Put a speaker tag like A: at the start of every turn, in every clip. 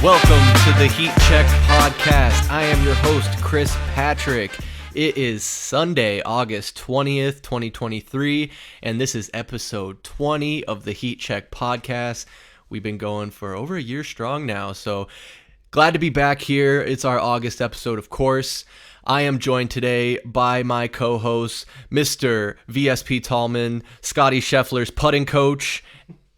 A: Welcome to the Heat Check Podcast. I am your host, Chris Patrick. It is Sunday, August 20th, 2023, and this is episode 20 of the Heat Check Podcast. We've been going for over a year strong now, so glad to be back here. It's our August episode, of course. I am joined today by my co-host, Mr. VSP Tallman, Scottie Scheffler's putting coach,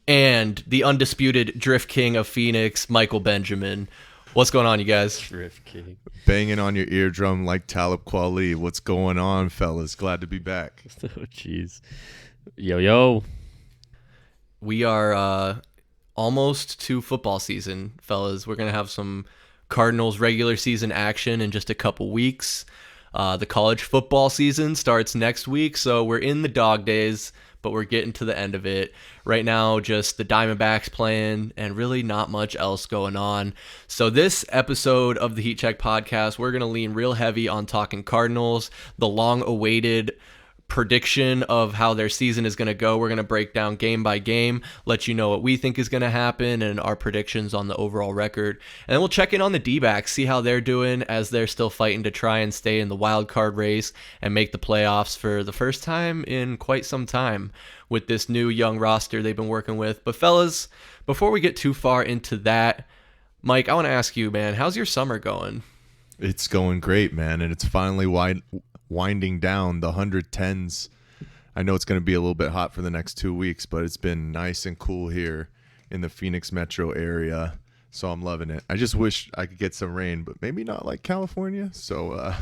A: and the undisputed Drift King of Phoenix, Michael Benjamin. What's going on, you guys?
B: Drift King.
C: Banging on your eardrum like Talib Kweli. What's going on, fellas? Glad to be back.
B: Oh, jeez. Yo.
A: We are almost to football season, fellas. We're going to have some Cardinals regular season action in just a couple weeks. The college football season starts next week, so we're in the dog days, but we're getting to the end of it. Right now, just the Diamondbacks playing and really not much else going on. So this episode of the Heat Check Podcast, we're going to lean real heavy on talking Cardinals, the long-awaited prediction of how their season is going to go. We're going to break down game by game, let you know what we think is going to happen and our predictions on the overall record. And then we'll check in on the Dbacks, see how they're doing as they're still fighting to try and stay in the Wildcard race and make the playoffs for the first time in quite some time with this new young roster they've been working with. But fellas, before we get too far into that, Mike, I want to ask you, man, how's your summer going?
C: It's going great, man, and it's finally winding down. The 110s. I know it's going to be a little bit hot for the next 2 weeks, but it's been nice and cool here in the Phoenix metro area, so I'm loving it. I just wish I could get some rain, but maybe not like California. So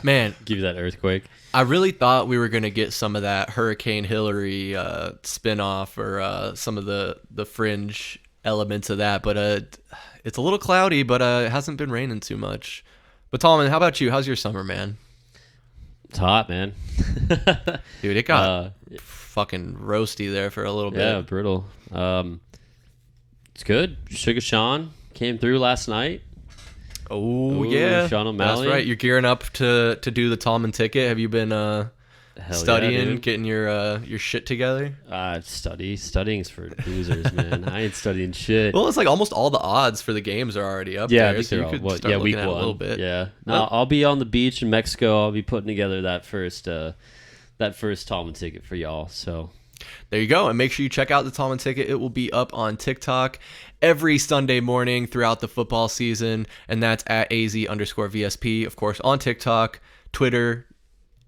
A: man,
B: give you that earthquake.
A: I really thought we were going to get some of that Hurricane Hillary spinoff or some of the fringe elements of that, but it's a little cloudy, but it hasn't been raining too much. But Tallman, how about you? How's your summer, man?
B: It's hot, man.
A: Dude, it got fucking roasty there for a little bit.
B: Yeah, brutal. It's good. Sugar Sean came through last night.
A: Oh, yeah.
B: Sean O'Malley.
A: That's right. You're gearing up to do the Tallman ticket. Have you been studying, getting your shit together?
B: Studying's for losers, man. I ain't studying shit.
A: Well, it's like almost all the odds for the games are already up
B: yeah,
A: there, so you could start
B: week
A: looking at
B: one.
A: a little bit.
B: Yeah. No, I'll be on the beach in Mexico. I'll be putting together that first Tallman ticket for y'all. So
A: there you go. And make sure you check out the Tallman ticket. It will be up on TikTok every Sunday morning throughout the football season, and that's at AZ_VSP, of course, on TikTok, Twitter,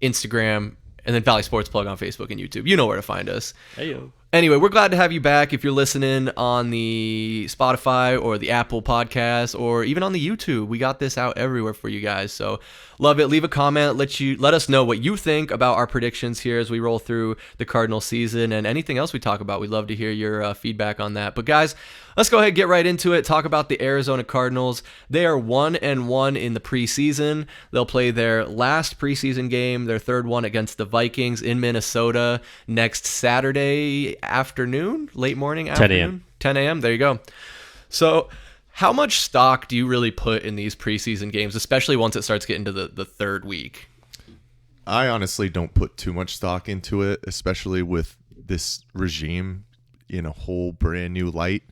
A: Instagram, and then Valley Sports Plug on Facebook and YouTube. You know where to find us.
B: Hey, yo.
A: Anyway, we're glad to have you back. If you're listening on the Spotify or the Apple Podcast or even on the YouTube, we got this out everywhere for you guys. So love it. Leave a comment. Let us know what you think about our predictions here as we roll through the Cardinal season and anything else we talk about. We'd love to hear your feedback on that. But guys, let's go ahead and get right into it. Talk about the Arizona Cardinals. They are 1-1 in the preseason. They'll play their last preseason game, their third one against the Vikings in Minnesota next Saturday afternoon, late morning, afternoon, 10 a.m. There you go. So how much stock do you really put in these preseason games, especially once it starts getting to the third week?
C: I honestly don't put too much stock into it, especially with this regime in a whole brand new light.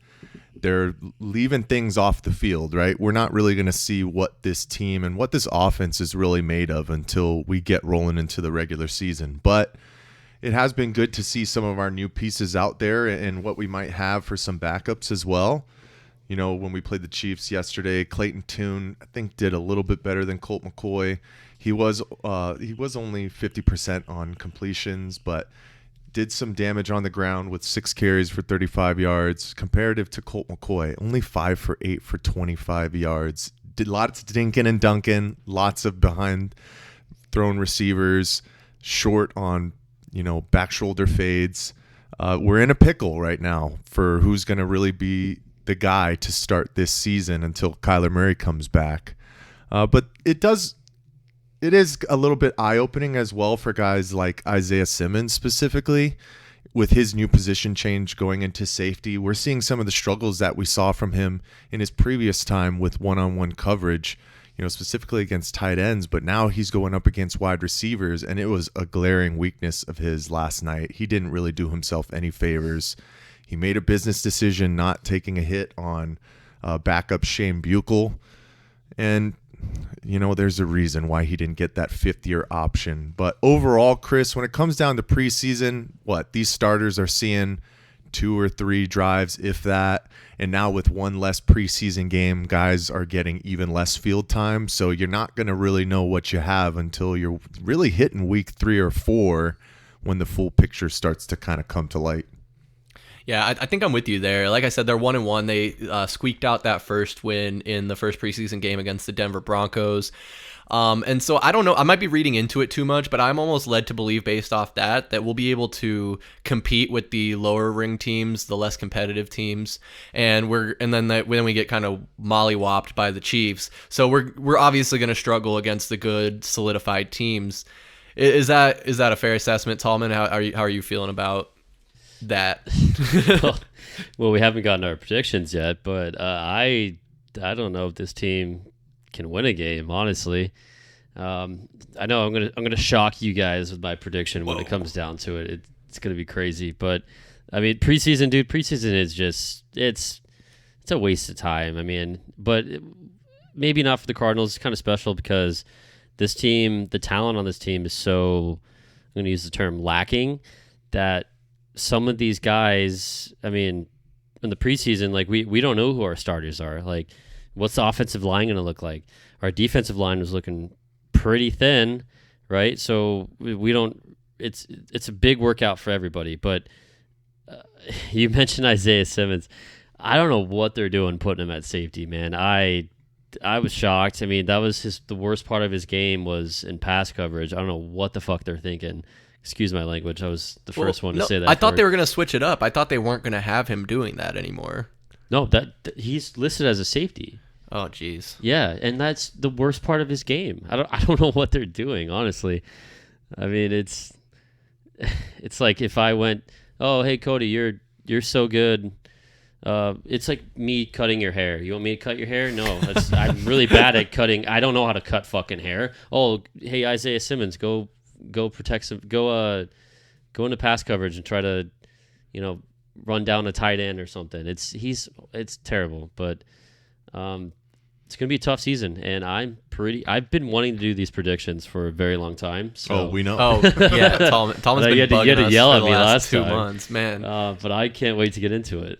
C: They're leaving things off the field, right? We're not really going to see what this team and what this offense is really made of until we get rolling into the regular season. But it has been good to see some of our new pieces out there and what we might have for some backups as well. You know, when we played the Chiefs yesterday, Clayton Tune, I think, did a little bit better than Colt McCoy. He was only 50% on completions, but did some damage on the ground with 6 carries for 35 yards, comparative to Colt McCoy, only 5 for 8 for 25 yards. Did lots of dinking and dunking, lots of behind thrown receivers, short on back shoulder fades. We're in a pickle right now for who's going to really be the guy to start this season until Kyler Murray comes back. But it is a little bit eye-opening as well for guys like Isaiah Simmons specifically. With his new position change going into safety, we're seeing some of the struggles that we saw from him in his previous time with one-on-one coverage, specifically against tight ends, but now he's going up against wide receivers, and it was a glaring weakness of his last night. He didn't really do himself any favors. He made a business decision not taking a hit on backup Shane Buechel. And, there's a reason why he didn't get that fifth-year option. But overall, Chris, when it comes down to preseason, these starters are seeing 2 or 3 drives, if that. And now with one less preseason game, guys are getting even less field time. So you're not going to really know what you have until you're really hitting week 3 or 4 when the full picture starts to kind of come to light.
A: Yeah, I think I'm with you there. Like I said, they're 1-1. They squeaked out that first win in the first preseason game against the Denver Broncos. And so I don't know. I might be reading into it too much, but I'm almost led to believe based off that we'll be able to compete with the lower ring teams, the less competitive teams, and then we get kind of mollywopped by the Chiefs. So we're obviously going to struggle against the good solidified teams. Is that a fair assessment, Tallman? How are you feeling about that?
B: Well, we haven't gotten our predictions yet, but I don't know if this team can win a game, honestly. I know I'm gonna shock you guys with my prediction when it comes down to it. It's gonna be crazy, but I mean, preseason is just it's a waste of time. I mean, but maybe not for the Cardinals. It's kind of special because this team, the talent on this team is so, I'm gonna use the term lacking, that some of these guys, I mean, in the preseason, like we don't know who our starters are. Like, what's the offensive line going to look like? Our defensive line was looking pretty thin, right? So we don't. It's a big workout for everybody. But you mentioned Isaiah Simmons. I don't know what they're doing putting him at safety, man. I was shocked. I mean, that was the worst part of his game was in pass coverage. I don't know what the fuck they're thinking. Excuse my language. I was the first one to say that.
A: I thought they were going to switch it up. I thought they weren't going to have him doing that anymore.
B: No, that he's listed as a safety.
A: Oh, jeez.
B: Yeah, and that's the worst part of his game. I don't know what they're doing, honestly. I mean, it's like if I went, oh, hey Cody, you're so good. It's like me cutting your hair. You want me to cut your hair? No, I'm really bad at cutting. I don't know how to cut fucking hair. Oh, hey Isaiah Simmons, go protect some. Go into pass coverage and try to, run down a tight end or something. It's terrible, but it's gonna be a tough season, and I've been wanting to do these predictions for a very long time. So.
C: Oh, we know.
A: Oh, yeah, Tallman's been bugging us
B: yell
A: for
B: at
A: the
B: me
A: last 2
B: time.
A: months, man.
B: But I can't wait to get into it.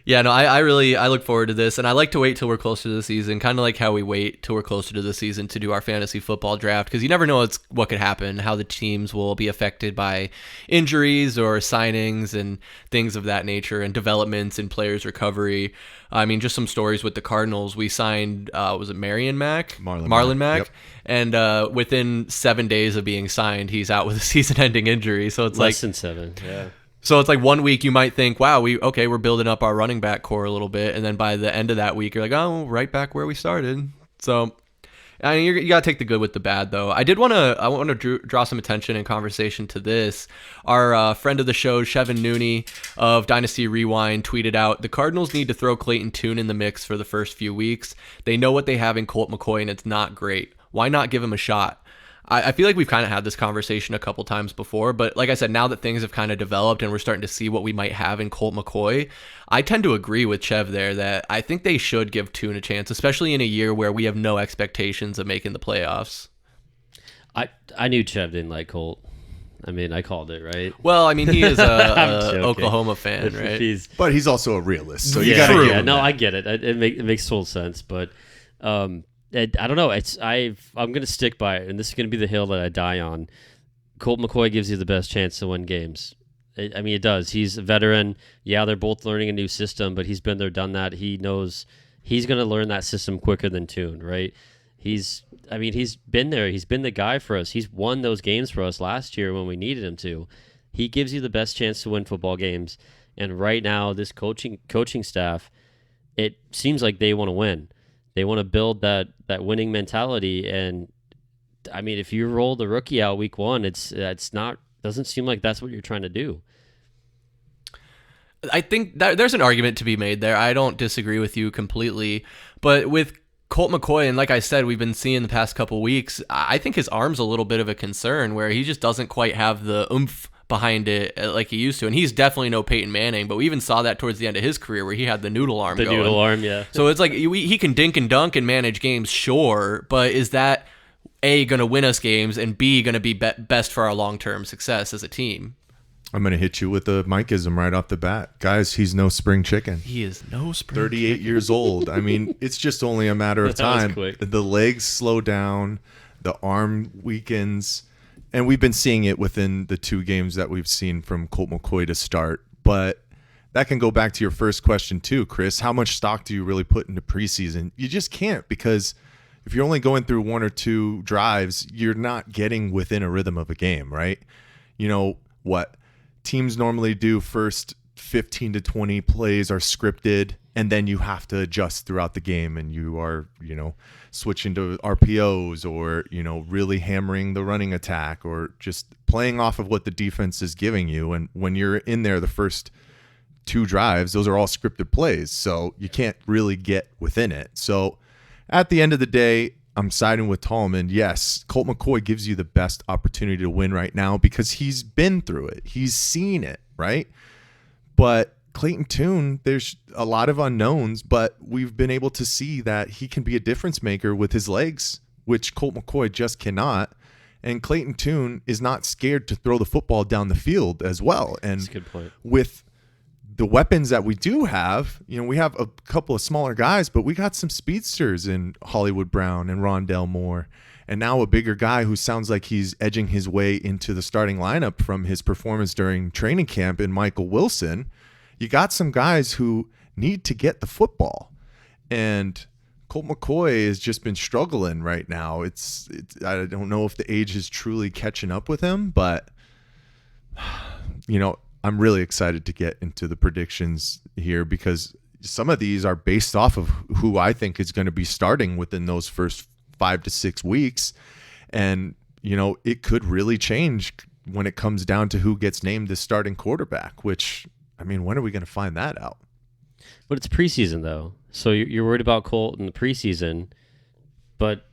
A: Yeah, no, I look forward to this, and I like to wait till we're closer to the season, kind of like how we wait till we're closer to the season to do our fantasy football draft, because you never know what could happen, how the teams will be affected by injuries or signings and things of that nature, and developments in players' recovery. I mean, just some stories with the Cardinals. We signed, was it Marlon Mack?
C: Yep.
A: And within 7 days of being signed, he's out with a season-ending injury. So it's
B: less than 7, yeah.
A: So it's like 1 week you might think, wow, we're building up our running back core a little bit, and then by the end of that week you're like, oh, right back where we started. So I mean, you got to take the good with the bad, though. I want to draw some attention and conversation to this. Our friend of the show, Chevin Nooney of Dynasty Rewind, tweeted out, the Cardinals need to throw Clayton Tune in the mix for the first few weeks. They know what they have in Colt McCoy, and it's not great. Why not give him a shot? I feel like we've kind of had this conversation a couple times before, but like I said, now that things have kind of developed and we're starting to see what we might have in Colt McCoy, I tend to agree with Chev there that I think they should give Tune a chance, especially in a year where we have no expectations of making the playoffs.
B: I knew Chev didn't like Colt. I mean, I called it, right?
A: Well, I mean, he is a Oklahoma fan, right?
C: But he's also a realist, so you
B: yeah,
C: got to
B: yeah, no, I get it. It makes total sense, but I don't know. I'm going to stick by it, and this is going to be the hill that I die on. Colt McCoy gives you the best chance to win games. I mean, it does. He's a veteran. Yeah, they're both learning a new system, but he's been there, done that. He knows he's going to learn that system quicker than Tune, right? He's been there. He's been the guy for us. He's won those games for us last year when we needed him to. He gives you the best chance to win football games, and right now, this coaching staff, it seems like they want to win. They want to build that winning mentality, and I mean, if you roll the rookie out week 1, doesn't seem like that's what you're trying to do.
A: I think that there's an argument to be made there. I don't disagree with you completely, but with Colt McCoy, and like I said, we've been seeing the past couple weeks, I think his arm's a little bit of a concern where he just doesn't quite have the oomph behind it like he used to. And he's definitely no Peyton Manning, but we even saw that towards the end of his career where he had the noodle arm going.
B: The noodle arm, yeah.
A: So it's like he can dink and dunk and manage games, sure, but is that A, going to win us games, and B, going to be best for our long-term success as a team?
C: I'm going to hit you with a Mikeism right off the bat. Guys, he's no spring chicken.
A: He is no spring
C: 38
A: chicken.
C: years old. I mean, it's just only a matter of time. The legs slow down, the arm weakens, and we've been seeing it within the 2 games that we've seen from Colt McCoy to start. But that can go back to your first question too, Chris. How much stock do you really put into preseason? You just can't, because if you're only going through 1 or 2 drives, you're not getting within a rhythm of a game, right? You know what? Teams normally do first 15 to 20 plays are scripted, and then you have to adjust throughout the game, and you are, switching to RPOs, or, really hammering the running attack, or just playing off of what the defense is giving you. And when you're in there the first 2 drives, those are all scripted plays, so you can't really get within it. So at the end of the day, I'm siding with Tallman. Yes, Colt McCoy gives you the best opportunity to win right now because he's been through it. He's seen it, right? But Clayton Tune, there's a lot of unknowns, but we've been able to see that he can be a difference maker with his legs, which Colt McCoy just cannot. And Clayton Tune is not scared to throw the football down the field as well. And
B: that's a good point.
C: With the weapons that we do have, we have a couple of smaller guys, but we got some speedsters in Hollywood Brown and Rondell Moore, and now a bigger guy who sounds like he's edging his way into the starting lineup from his performance during training camp in Michael Wilson. You got some guys who need to get the football, and Colt McCoy has just been struggling right now. It's I don't know if the age is truly catching up with him, but I'm really excited to get into the predictions here because some of these are based off of who I think is going to be starting within those first 5 to 6 weeks. And, it could really change when it comes down to who gets named the starting quarterback, which, when are we going to find that out?
B: But it's preseason, though. So you're worried about Colt in the preseason, but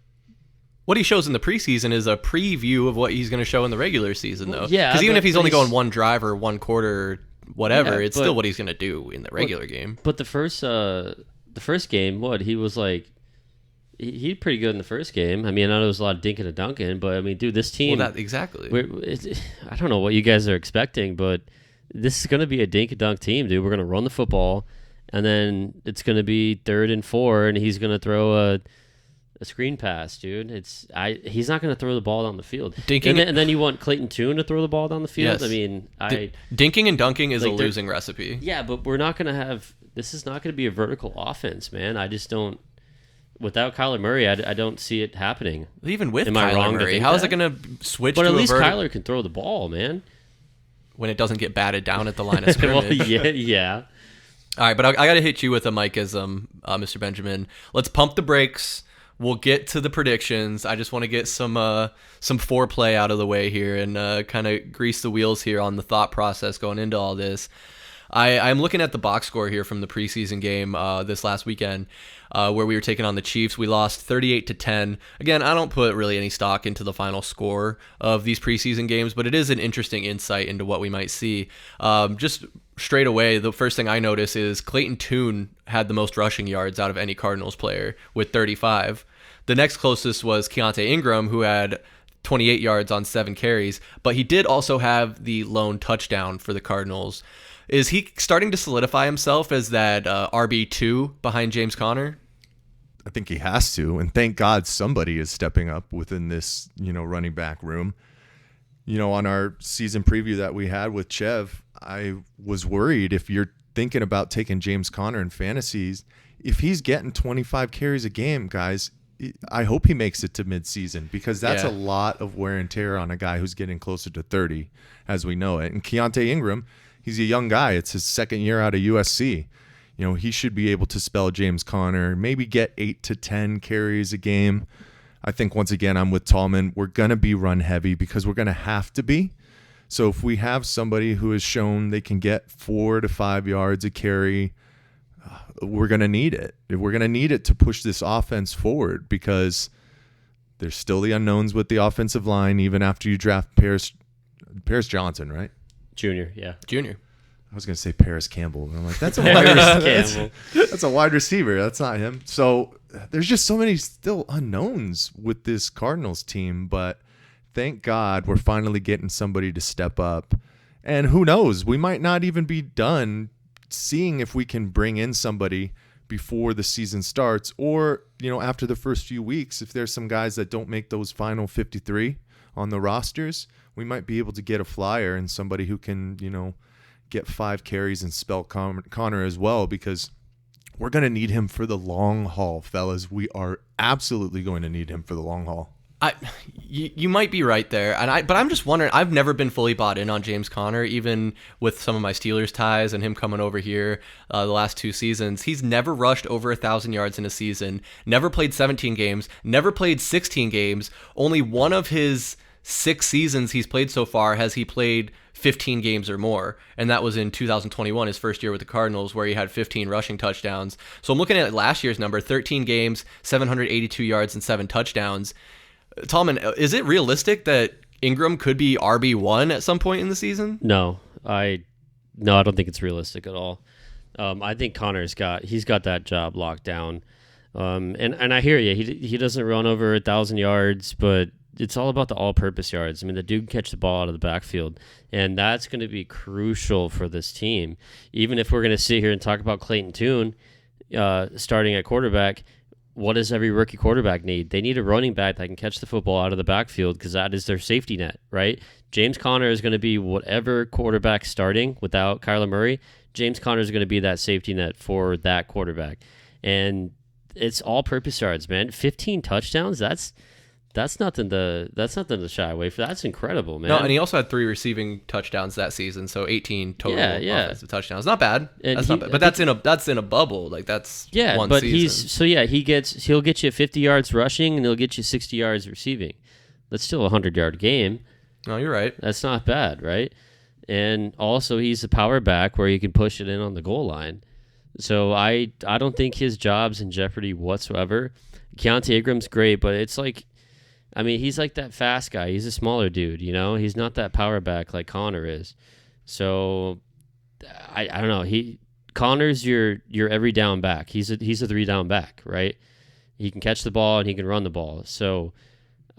A: what he shows in the preseason is a preview of what he's going to show in the regular season, though.
B: Yeah,
A: because even if he's only going 1 drive or 1 quarter, or whatever,
B: yeah,
A: it's still what he's going to do in the regular game.
B: But the first game, he was like, he did pretty good in the first game. I know there was a lot of dinking and dunking, but dude, this team.
A: Well, exactly.
B: I don't know what you guys are expecting, but this is going to be a dink and dunk team, dude. We're going to run the football, and then it's going to be 3rd and 4, and he's going to throw a screen pass, dude. He's not going to throw the ball down the field. And then you want Clayton Tune to throw the ball down the field?
A: Yes. Dinking and dunking is a losing recipe.
B: Yeah, but we're not going to have... This is not going to be a vertical offense, man. I just don't... Without Kyler Murray, I don't see it happening.
A: Even with Kyler Murray, how is it going to switch to a
B: But at least Kyler can throw the ball, man.
A: When it doesn't get batted down at the line of scrimmage.
B: Well, yeah.
A: All right, but I got to hit you with a Mikeism, Mr. Benjamin. Let's pump the brakes. We'll get to the predictions. I just want to get some foreplay out of the way here and kind of grease the wheels here on the thought process going into all this. I'm looking at the box score here from the preseason game this last weekend where we were taking on the Chiefs. We lost 38-10. Again, I don't put really any stock into the final score of these preseason games, but it is an interesting insight into what we might see. Just straight away, the first thing I notice is Clayton Tune had the most rushing yards out of any Cardinals player with 35. The next closest was Keontae Ingram, who had 28 yards on 7 carries, but he did also have the lone touchdown for the Cardinals. Is he starting to solidify himself as that RB2 behind James Conner?
C: I think he has to, and thank God somebody is stepping up within this, running back room. On our season preview that we had with Chev, I was worried if you're thinking about taking James Conner in fantasies, if he's getting 25 carries a game, guys, I hope he makes it to midseason because that's a lot of wear and tear on a guy who's getting closer to 30 as we know it. And Keontae Ingram, he's a young guy. It's his 2nd year out of USC. He should be able to spell James Conner, maybe get 8 to 10 carries a game. I think, once again, I'm with Tallman. We're going to be run heavy because we're going to have to be. So if we have somebody who has shown they can get 4 to 5 yards a carry, we're going to need it. We're going to need it to push this offense forward because there's still the unknowns with the offensive line, even after you draft Paris Johnson, right?
B: Junior, yeah.
A: Junior.
C: I was going to say Paris Campbell. And I'm like, that's a wide receiver. That's a wide receiver. That's not him. So there's just so many still unknowns with this Cardinals team. But thank God we're finally getting somebody to step up. And who knows? We might not even be done seeing if we can bring in somebody before the season starts, or, after the first few weeks, if there's some guys that don't make those final 53 on the rosters, we might be able to get a flyer and somebody who can, get 5 carries and spell Connor as well, because we're going to need him for the long haul, fellas. We are absolutely going to need him for the long haul.
A: You might be right there, but I'm just wondering. I've never been fully bought in on James Conner, even with some of my Steelers ties and him coming over here the last 2 seasons. He's never rushed over 1,000 yards in a season. Never played 17 games. Never played 16 games. Only one of his 6 seasons he's played so far has he played 15 games or more, and that was in 2021, his first year with the Cardinals, where he had 15 rushing touchdowns. So I'm looking at last year's number: 13 games, 782 yards, and 7 touchdowns. Tallman, is it realistic that Ingram could be RB1 at some point in the season?
B: No, I don't think it's realistic at all. I think Connor's got that job locked down. And I hear you. He doesn't run over 1,000 yards, but it's all about the all-purpose yards. I mean, the dude can catch the ball out of the backfield, and that's going to be crucial for this team. Even if we're going to sit here and talk about Clayton Tune starting at quarterback, what does every rookie quarterback need? They need a running back that can catch the football out of the backfield, because that is their safety net, right? James Conner is going to be whatever quarterback starting without Kyler Murray. James Conner is going to be that safety net for that quarterback. And it's all-purpose yards, man. 15 touchdowns, that's nothing to shy away from. That's incredible, man.
A: No, and he also had 3 receiving touchdowns that season, so 18 total offensive touchdowns. Not bad. That's not bad. But that's in a bubble. Like, that's one
B: but
A: season.
B: he'll get you 50 yards rushing and he'll get you 60 yards receiving. That's still a 100-yard game.
A: No, you're right.
B: That's not bad, right? And also he's a power back where you can push it in on the goal line. So I don't think his job's in jeopardy whatsoever. Keontae Ingram's great, but it's like, I mean, he's like that fast guy. He's a smaller dude, He's not that power back like Connor is. So I don't know. Connor's your every down back. He's a 3-down back, right? He can catch the ball and he can run the ball. So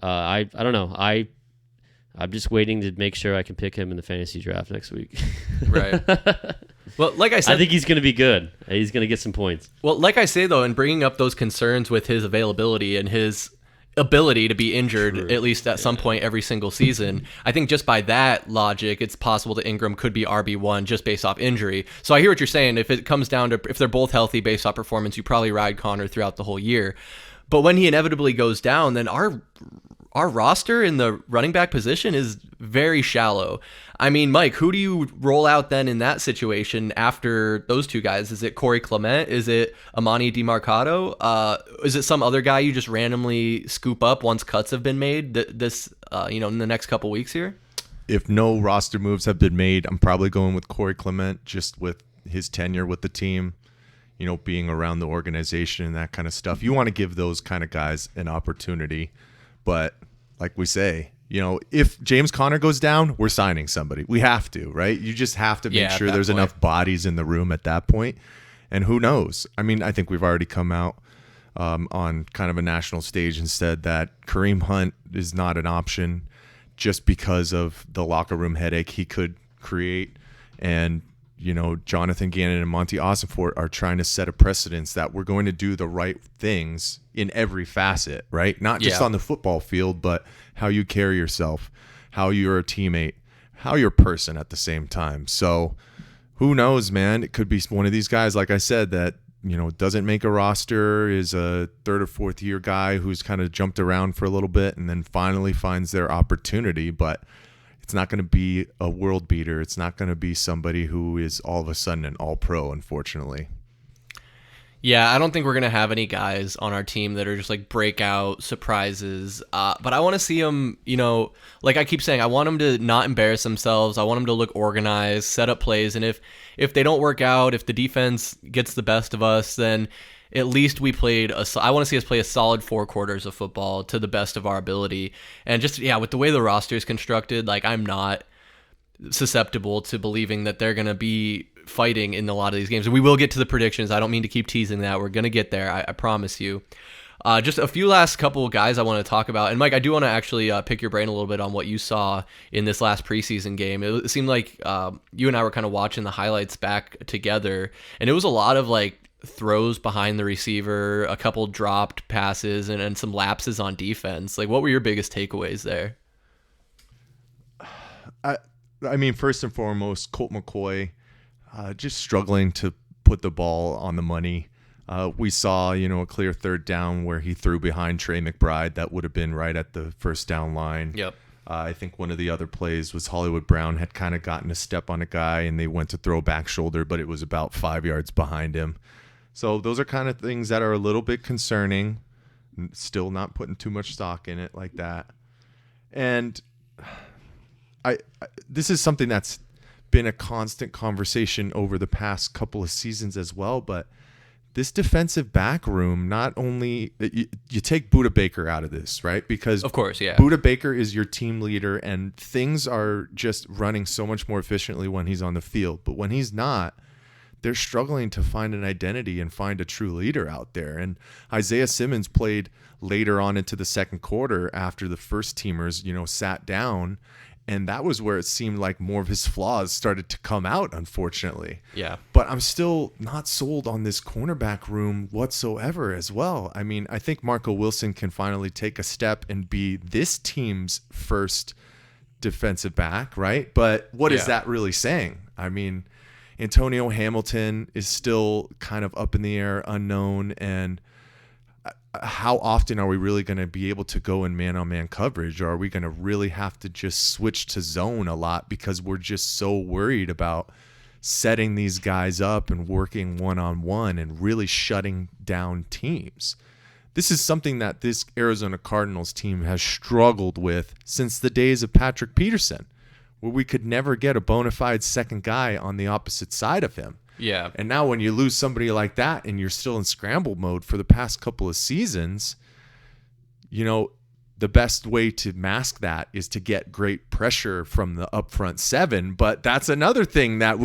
B: I don't know. I'm just waiting to make sure I can pick him in the fantasy draft next week.
A: Right. Well, like I said,
B: I think he's going to be good. He's going to get some points.
A: Well, like I say, though, in bringing up those concerns with his availability and his ability to be injured at least at some point every single season, I think just by that logic, it's possible that Ingram could be RB1 just based off injury. So I hear what you're saying. If it comes down to if they're both healthy based off performance, you probably ride Connor throughout the whole year. But when he inevitably goes down, then our roster in the running back position is very shallow. I mean, Mike, who do you roll out then in that situation after those 2 guys? Is it Corey Clement? Is it Amani DiMarcado? Is it some other guy you just randomly scoop up once cuts have been made in the next couple weeks here?
C: If no roster moves have been made, I'm probably going with Corey Clement, just with his tenure with the team, being around the organization and that kind of stuff. You want to give those kind of guys an opportunity. But like we say, if James Conner goes down, we're signing somebody. We have to, right? You just have to make sure there's enough bodies in the room at that point. And who knows? I mean, I think we've already come out on kind of a national stage and said that Kareem Hunt is not an option just because of the locker room headache he could create. And Jonathan Gannon and Monty Ossenfort are trying to set a precedence that we're going to do the right things in every facet, right? Not just on the football field, but how you carry yourself, how you're a teammate, how you're a person at the same time. So who knows, man? It could be one of these guys, like I said, that, doesn't make a roster, is a 3rd or 4th year guy who's kind of jumped around for a little bit and then finally finds their opportunity. But it's not going to be a world beater. It's not going to be somebody who is all of a sudden an all-pro, unfortunately.
A: Yeah, I don't think we're going to have any guys on our team that are just like breakout surprises. But I want to see them, like I keep saying, I want them to not embarrass themselves. I want them to look organized, set up plays. And if they don't work out, if the defense gets the best of us, then at least we played I want to see us play a solid 4 quarters of football to the best of our ability. And just, with the way the roster is constructed, like I'm not susceptible to believing that they're going to be fighting in a lot of these games. And we will get to the predictions. I don't mean to keep teasing that. We're going to get there. I promise you. Just a few last couple of guys I want to talk about. And Mike, I do want to actually pick your brain a little bit on what you saw in this last preseason game. It seemed like you and I were kind of watching the highlights back together, and it was a lot of like throws behind the receiver, a couple dropped passes, and some lapses on defense. Like, what were your biggest takeaways there?
C: I mean, first and foremost, Colt McCoy just struggling to put the ball on the money. We saw, a clear third down where he threw behind Trey McBride. That would have been right at the first down line.
A: Yep.
C: I think one of the other plays was Hollywood Brown had kind of gotten a step on a guy, and they went to throw back shoulder, but it was about 5 yards behind him. So those are kind of things that are a little bit concerning. Still not putting too much stock in it like that. And this is something that's been a constant conversation over the past couple of seasons as well, but this defensive back room, not only you take Budda Baker out of this, right? Because
A: of course, yeah,
C: Budda Baker is your team leader, and things are just running so much more efficiently when he's on the field. But when he's not, they're struggling to find an identity and find a true leader out there. And Isaiah Simmons played later on into the second quarter after the first teamers, sat down. And that was where it seemed like more of his flaws started to come out, unfortunately.
A: Yeah.
C: But I'm still not sold on this cornerback room whatsoever as well. I mean, I think Marco Wilson can finally take a step and be this team's first defensive back, right? But what is that really saying? I mean, Antonio Hamilton is still kind of up in the air, unknown, and how often are we really going to be able to go in man-on-man coverage, or are we going to really have to just switch to zone a lot because we're just so worried about setting these guys up and working one-on-one and really shutting down teams? This is something that this Arizona Cardinals team has struggled with since the days of Patrick Peterson, where we could never get a bona fide second guy on the opposite side of him.
A: Yeah.
C: And now when you lose somebody like that and you're still in scramble mode for the past couple of seasons, the best way to mask that is to get great pressure from the up front seven. But that's another thing that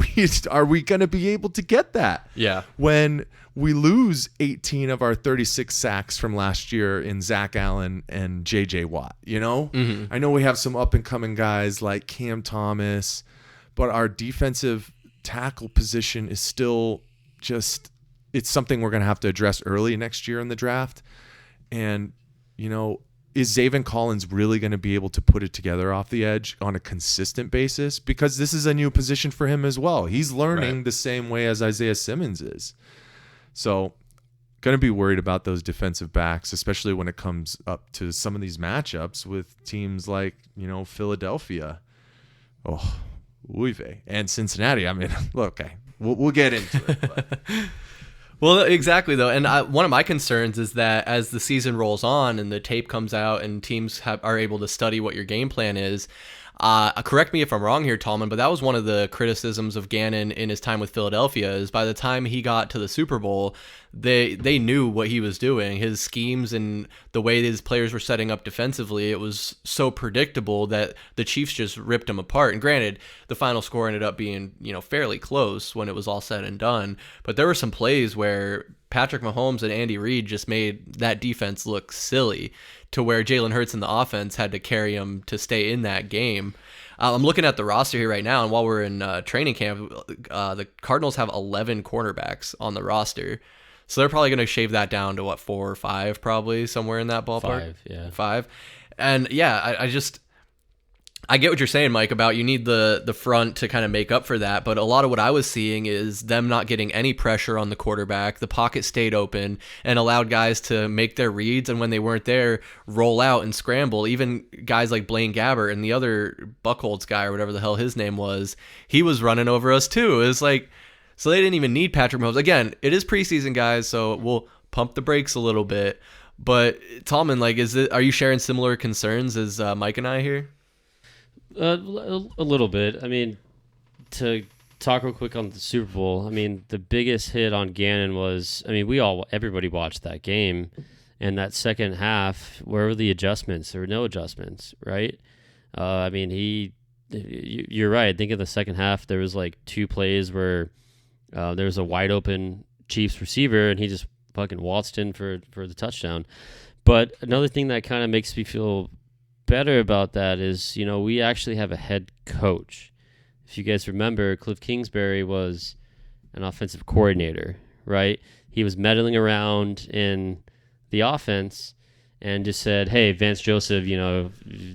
C: are we going to be able to get that?
A: Yeah.
C: When we lose 18 of our 36 sacks from last year in Zach Allen and J.J. Watt, I know we have some up and coming guys like Cam Thomas, but our defensive tackle position is still it's something we're going to have to address early next year in the draft. And, is Zaven Collins really going to be able to put it together off the edge on a consistent basis? Because this is a new position for him as well. He's learning the same way as Isaiah Simmons is. So going to be worried about those defensive backs, especially when it comes up to some of these matchups with teams like, Philadelphia. Oh, and Cincinnati. I mean, look, okay, we'll get into it. But.
A: Well, exactly, though. And one of my concerns is that as the season rolls on and the tape comes out and teams are able to study what your game plan is, correct me if I'm wrong here, Tallman, but that was one of the criticisms of Gannon in his time with Philadelphia is by the time he got to the Super Bowl, they knew what he was doing. His schemes and the way his players were setting up defensively, it was so predictable that the Chiefs just ripped him apart. And granted, the final score ended up being, fairly close when it was all said and done. But there were some plays where Patrick Mahomes and Andy Reid just made that defense look silly to where Jalen Hurts and the offense had to carry him to stay in that game. I'm looking at the roster here right now, and while we're in training camp, the Cardinals have 11 cornerbacks on the roster. So they're probably going to shave that down to, 4 or 5, probably, somewhere in that ballpark?
B: 5, yeah.
A: 5. And, yeah, I get what you're saying, Mike, about you need the front to kind of make up for that. But a lot of what I was seeing is them not getting any pressure on the quarterback. The pocket stayed open and allowed guys to make their reads. And when they weren't there, roll out and scramble. Even guys like Blaine Gabbert and the other Buckholz guy or whatever the hell his name was, he was running over us too. It was like, so they didn't even need Patrick Mahomes. Again, it is preseason, guys, so we'll pump the brakes a little bit. But Tallman, are you sharing similar concerns as Mike and I here?
B: A little bit. I mean, to talk real quick on the Super Bowl, I mean, the biggest hit on Gannon was, everybody watched that game, and that second half, where were the adjustments? There were no adjustments, right? He you're right. I think in the second half there was like 2 plays where there was a wide open Chiefs receiver and he just fucking waltzed in for the touchdown. But another thing that kind of makes me feel better about that is, we actually have a head coach. If you guys remember, Cliff Kingsbury was an offensive coordinator, right? He was meddling around in the offense and just said, hey, Vance Joseph,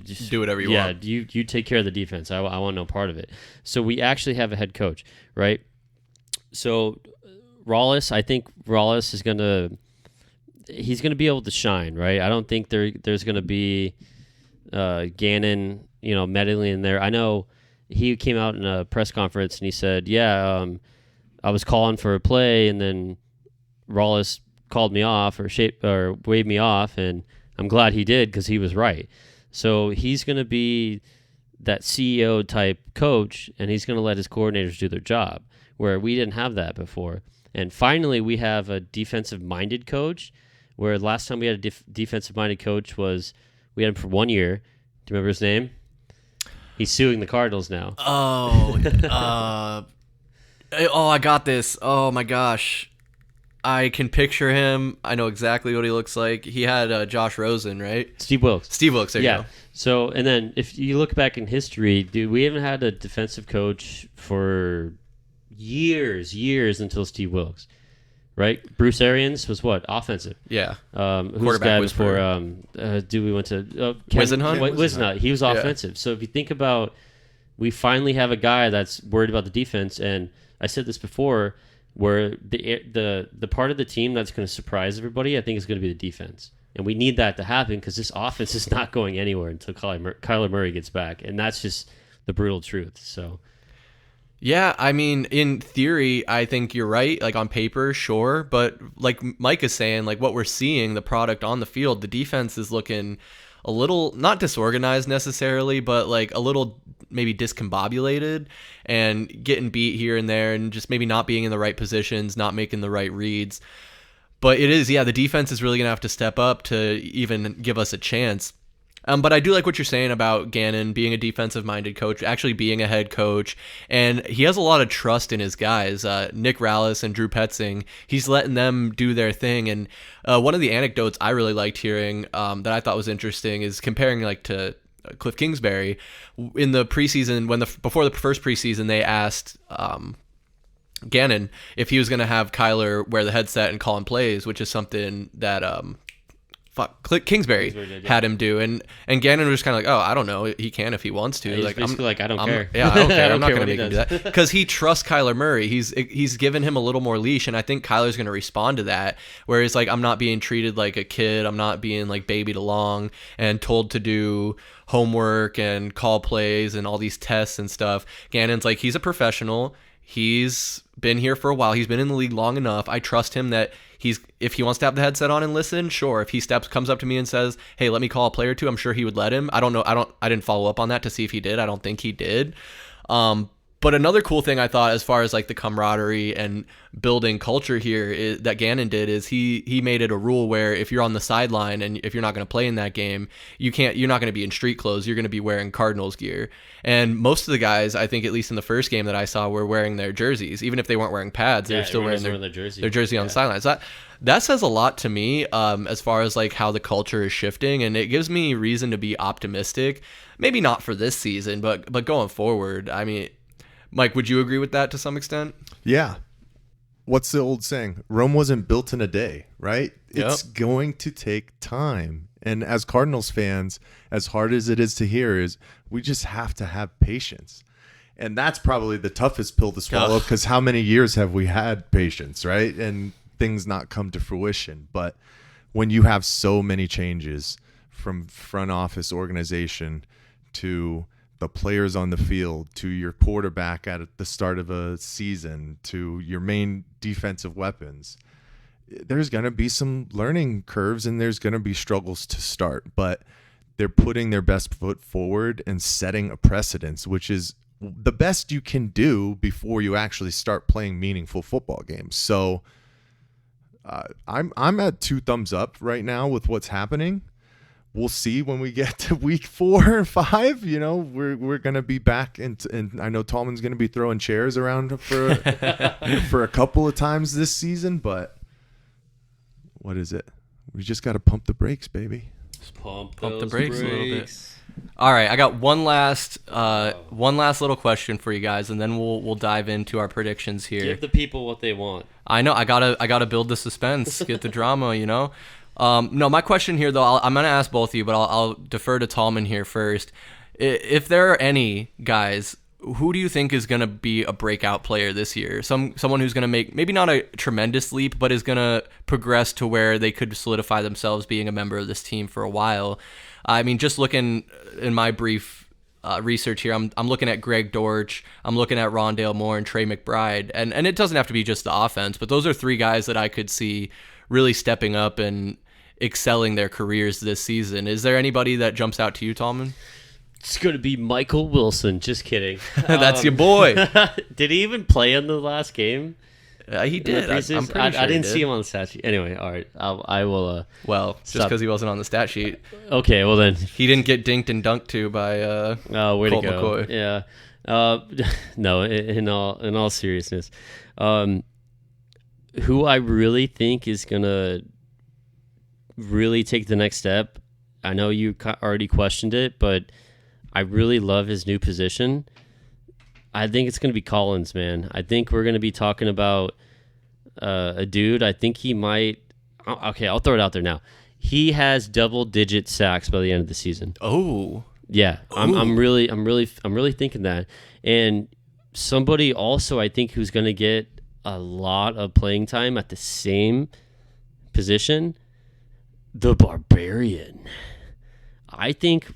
B: just
A: do whatever you want.
B: Yeah, you take care of the defense. I want no part of it. So we actually have a head coach, right? So I think Rollis is he's going to be able to shine, right? I don't think there's going to be Gannon, meddling in there. I know he came out in a press conference and he said, I was calling for a play and then Rollis called me off or waved me off, and I'm glad he did because he was right. So he's going to be that CEO type coach, and he's going to let his coordinators do their job, where we didn't have that before. And finally, we have a defensive-minded coach, where last time we had a defensive-minded coach we had him for 1 year. Do you remember his name? He's suing the Cardinals now.
A: I got this. Oh, my gosh. I can picture him. I know exactly what he looks like. He had Josh Rosen, right?
B: Steve Wilkes.
A: There you go.
B: So, and then if you look back in history, dude, we haven't had a defensive coach for years until Steve Wilkes, right? Bruce Arians was what? Offensive.
A: Yeah.
B: Who's the guy before? We went to Wisenhunt. He was offensive. Yeah. So if you think about, we finally have a guy that's worried about the defense, and I said this before, where the part of the team that's going to surprise everybody, I think, is going to be the defense. And we need that to happen because this offense is not going anywhere until Kyler Murray gets back. And that's just the brutal truth. So,
A: yeah, I mean, in theory, I think you're right. Like on paper, sure. But like Mike is saying, like what we're seeing, the product on the field, the defense is looking a little, not disorganized necessarily, but like a little maybe discombobulated and getting beat here and there and just maybe not being in the right positions, not making the right reads. But it is, the defense is really going to have to step up to even give us a chance. But I do like what you're saying about Gannon being a defensive-minded coach, actually being a head coach, and he has a lot of trust in his guys. Nick Rallis and Drew Petzing, he's letting them do their thing. And one of the anecdotes I really liked hearing that I thought was interesting is comparing like to Cliff Kingsbury in the preseason before the first preseason they asked Gannon if he was going to have Kyler wear the headset and call him plays, which is something that Kingsbury had him do, and Gannon was kind of like, oh, I don't know, he can if he wants to.
B: He's
A: like,
B: basically like, I don't care.
A: Yeah, I don't care. I'm not going to make him do that because he trusts Kyler Murray. He's given him a little more leash, and I think Kyler's going to respond to that. Where he's like, I'm not being treated like a kid. I'm not being like babied along and told to do homework and call plays and all these tests and stuff. Gannon's like, he's a professional. He's been here for a while. He's been in the league long enough. I trust him that if he wants to have the headset on and listen, sure. If he comes up to me and says, hey, let me call a play or two, I'm sure he would let him. I don't know. I didn't follow up on that to see if he did. I don't think he did. But another cool thing I thought, as far as like the camaraderie and building culture here, that Gannon did is he made it a rule where if you're on the sideline and if you're not going to play in that game, you're not going to be in street clothes. You're going to be wearing Cardinals gear. And most of the guys, I think at least in the first game that I saw, were wearing their jerseys. Even if they weren't wearing pads, they were still wearing their jersey on the sidelines. That says a lot to me as far as like how the culture is shifting, and it gives me reason to be optimistic. Maybe not for this season, but going forward. I mean, Mike, would you agree with that to some extent?
C: Yeah. What's the old saying? Rome wasn't built in a day, right?
A: Yep.
C: It's going to take time. And as Cardinals fans, as hard as it is to hear, is we just have to have patience. And that's probably the toughest pill to swallow because how many years have we had patience, right? And things not come to fruition. But when you have so many changes from front office organization to the players on the field, to your quarterback at the start of a season, to your main defensive weapons, there's going to be some learning curves and there's going to be struggles to start, but they're putting their best foot forward and setting a precedence, which is the best you can do before you actually start playing meaningful football games. So I'm at 2 thumbs up right now with what's happening. we'll see when we get to week 4 and 5. You know, we're gonna be back, and I know Tallman's gonna be throwing chairs around for for a couple of times this season. But what is it? We just got to pump the brakes, baby.
B: Just pump
A: the brakes a little bit. All right, I got one last little question for you guys, and then we'll dive into our predictions here.
B: Give the people what they want.
A: I know I gotta build the suspense, get the drama, you know. No, my question here though, I'm gonna ask both of you, but I'll defer to Tallman here first. If there are any guys, who do you think is gonna be a breakout player this year? Someone who's gonna make maybe not a tremendous leap, but is gonna progress to where they could solidify themselves being a member of this team for a while. I mean, just looking in my brief research here, I'm looking at Greg Dortch, I'm looking at Rondale Moore and Trey McBride, and it doesn't have to be just the offense, but those are 3 guys that I could see really stepping up and excelling their careers this season. Is there anybody that jumps out to you, Tallman?
B: It's going to be Michael Wilson. Just kidding.
A: That's your boy.
B: Did he even play in the last game?
A: He did. I'm pretty sure
B: I didn't see him on the stat sheet. Anyway, all right. I will.
A: Well, just because he wasn't on the stat sheet.
B: Okay, well then.
A: He didn't get dinked and dunked to by
B: way
A: Colt
B: to go.
A: McCoy.
B: Yeah. No, in all seriousness. Who I really think is going to really take the next step, I know you already questioned it, but I really love his new position. I think it's going to be Collins, man. I think we're going to be talking about a dude. I think he might. Okay, I'll throw it out there now. He has double-digit sacks by the end of the season.
A: Oh,
B: yeah. I'm really thinking that. And somebody also, I think, who's going to get a lot of playing time at the same position, the Barbarian. I think.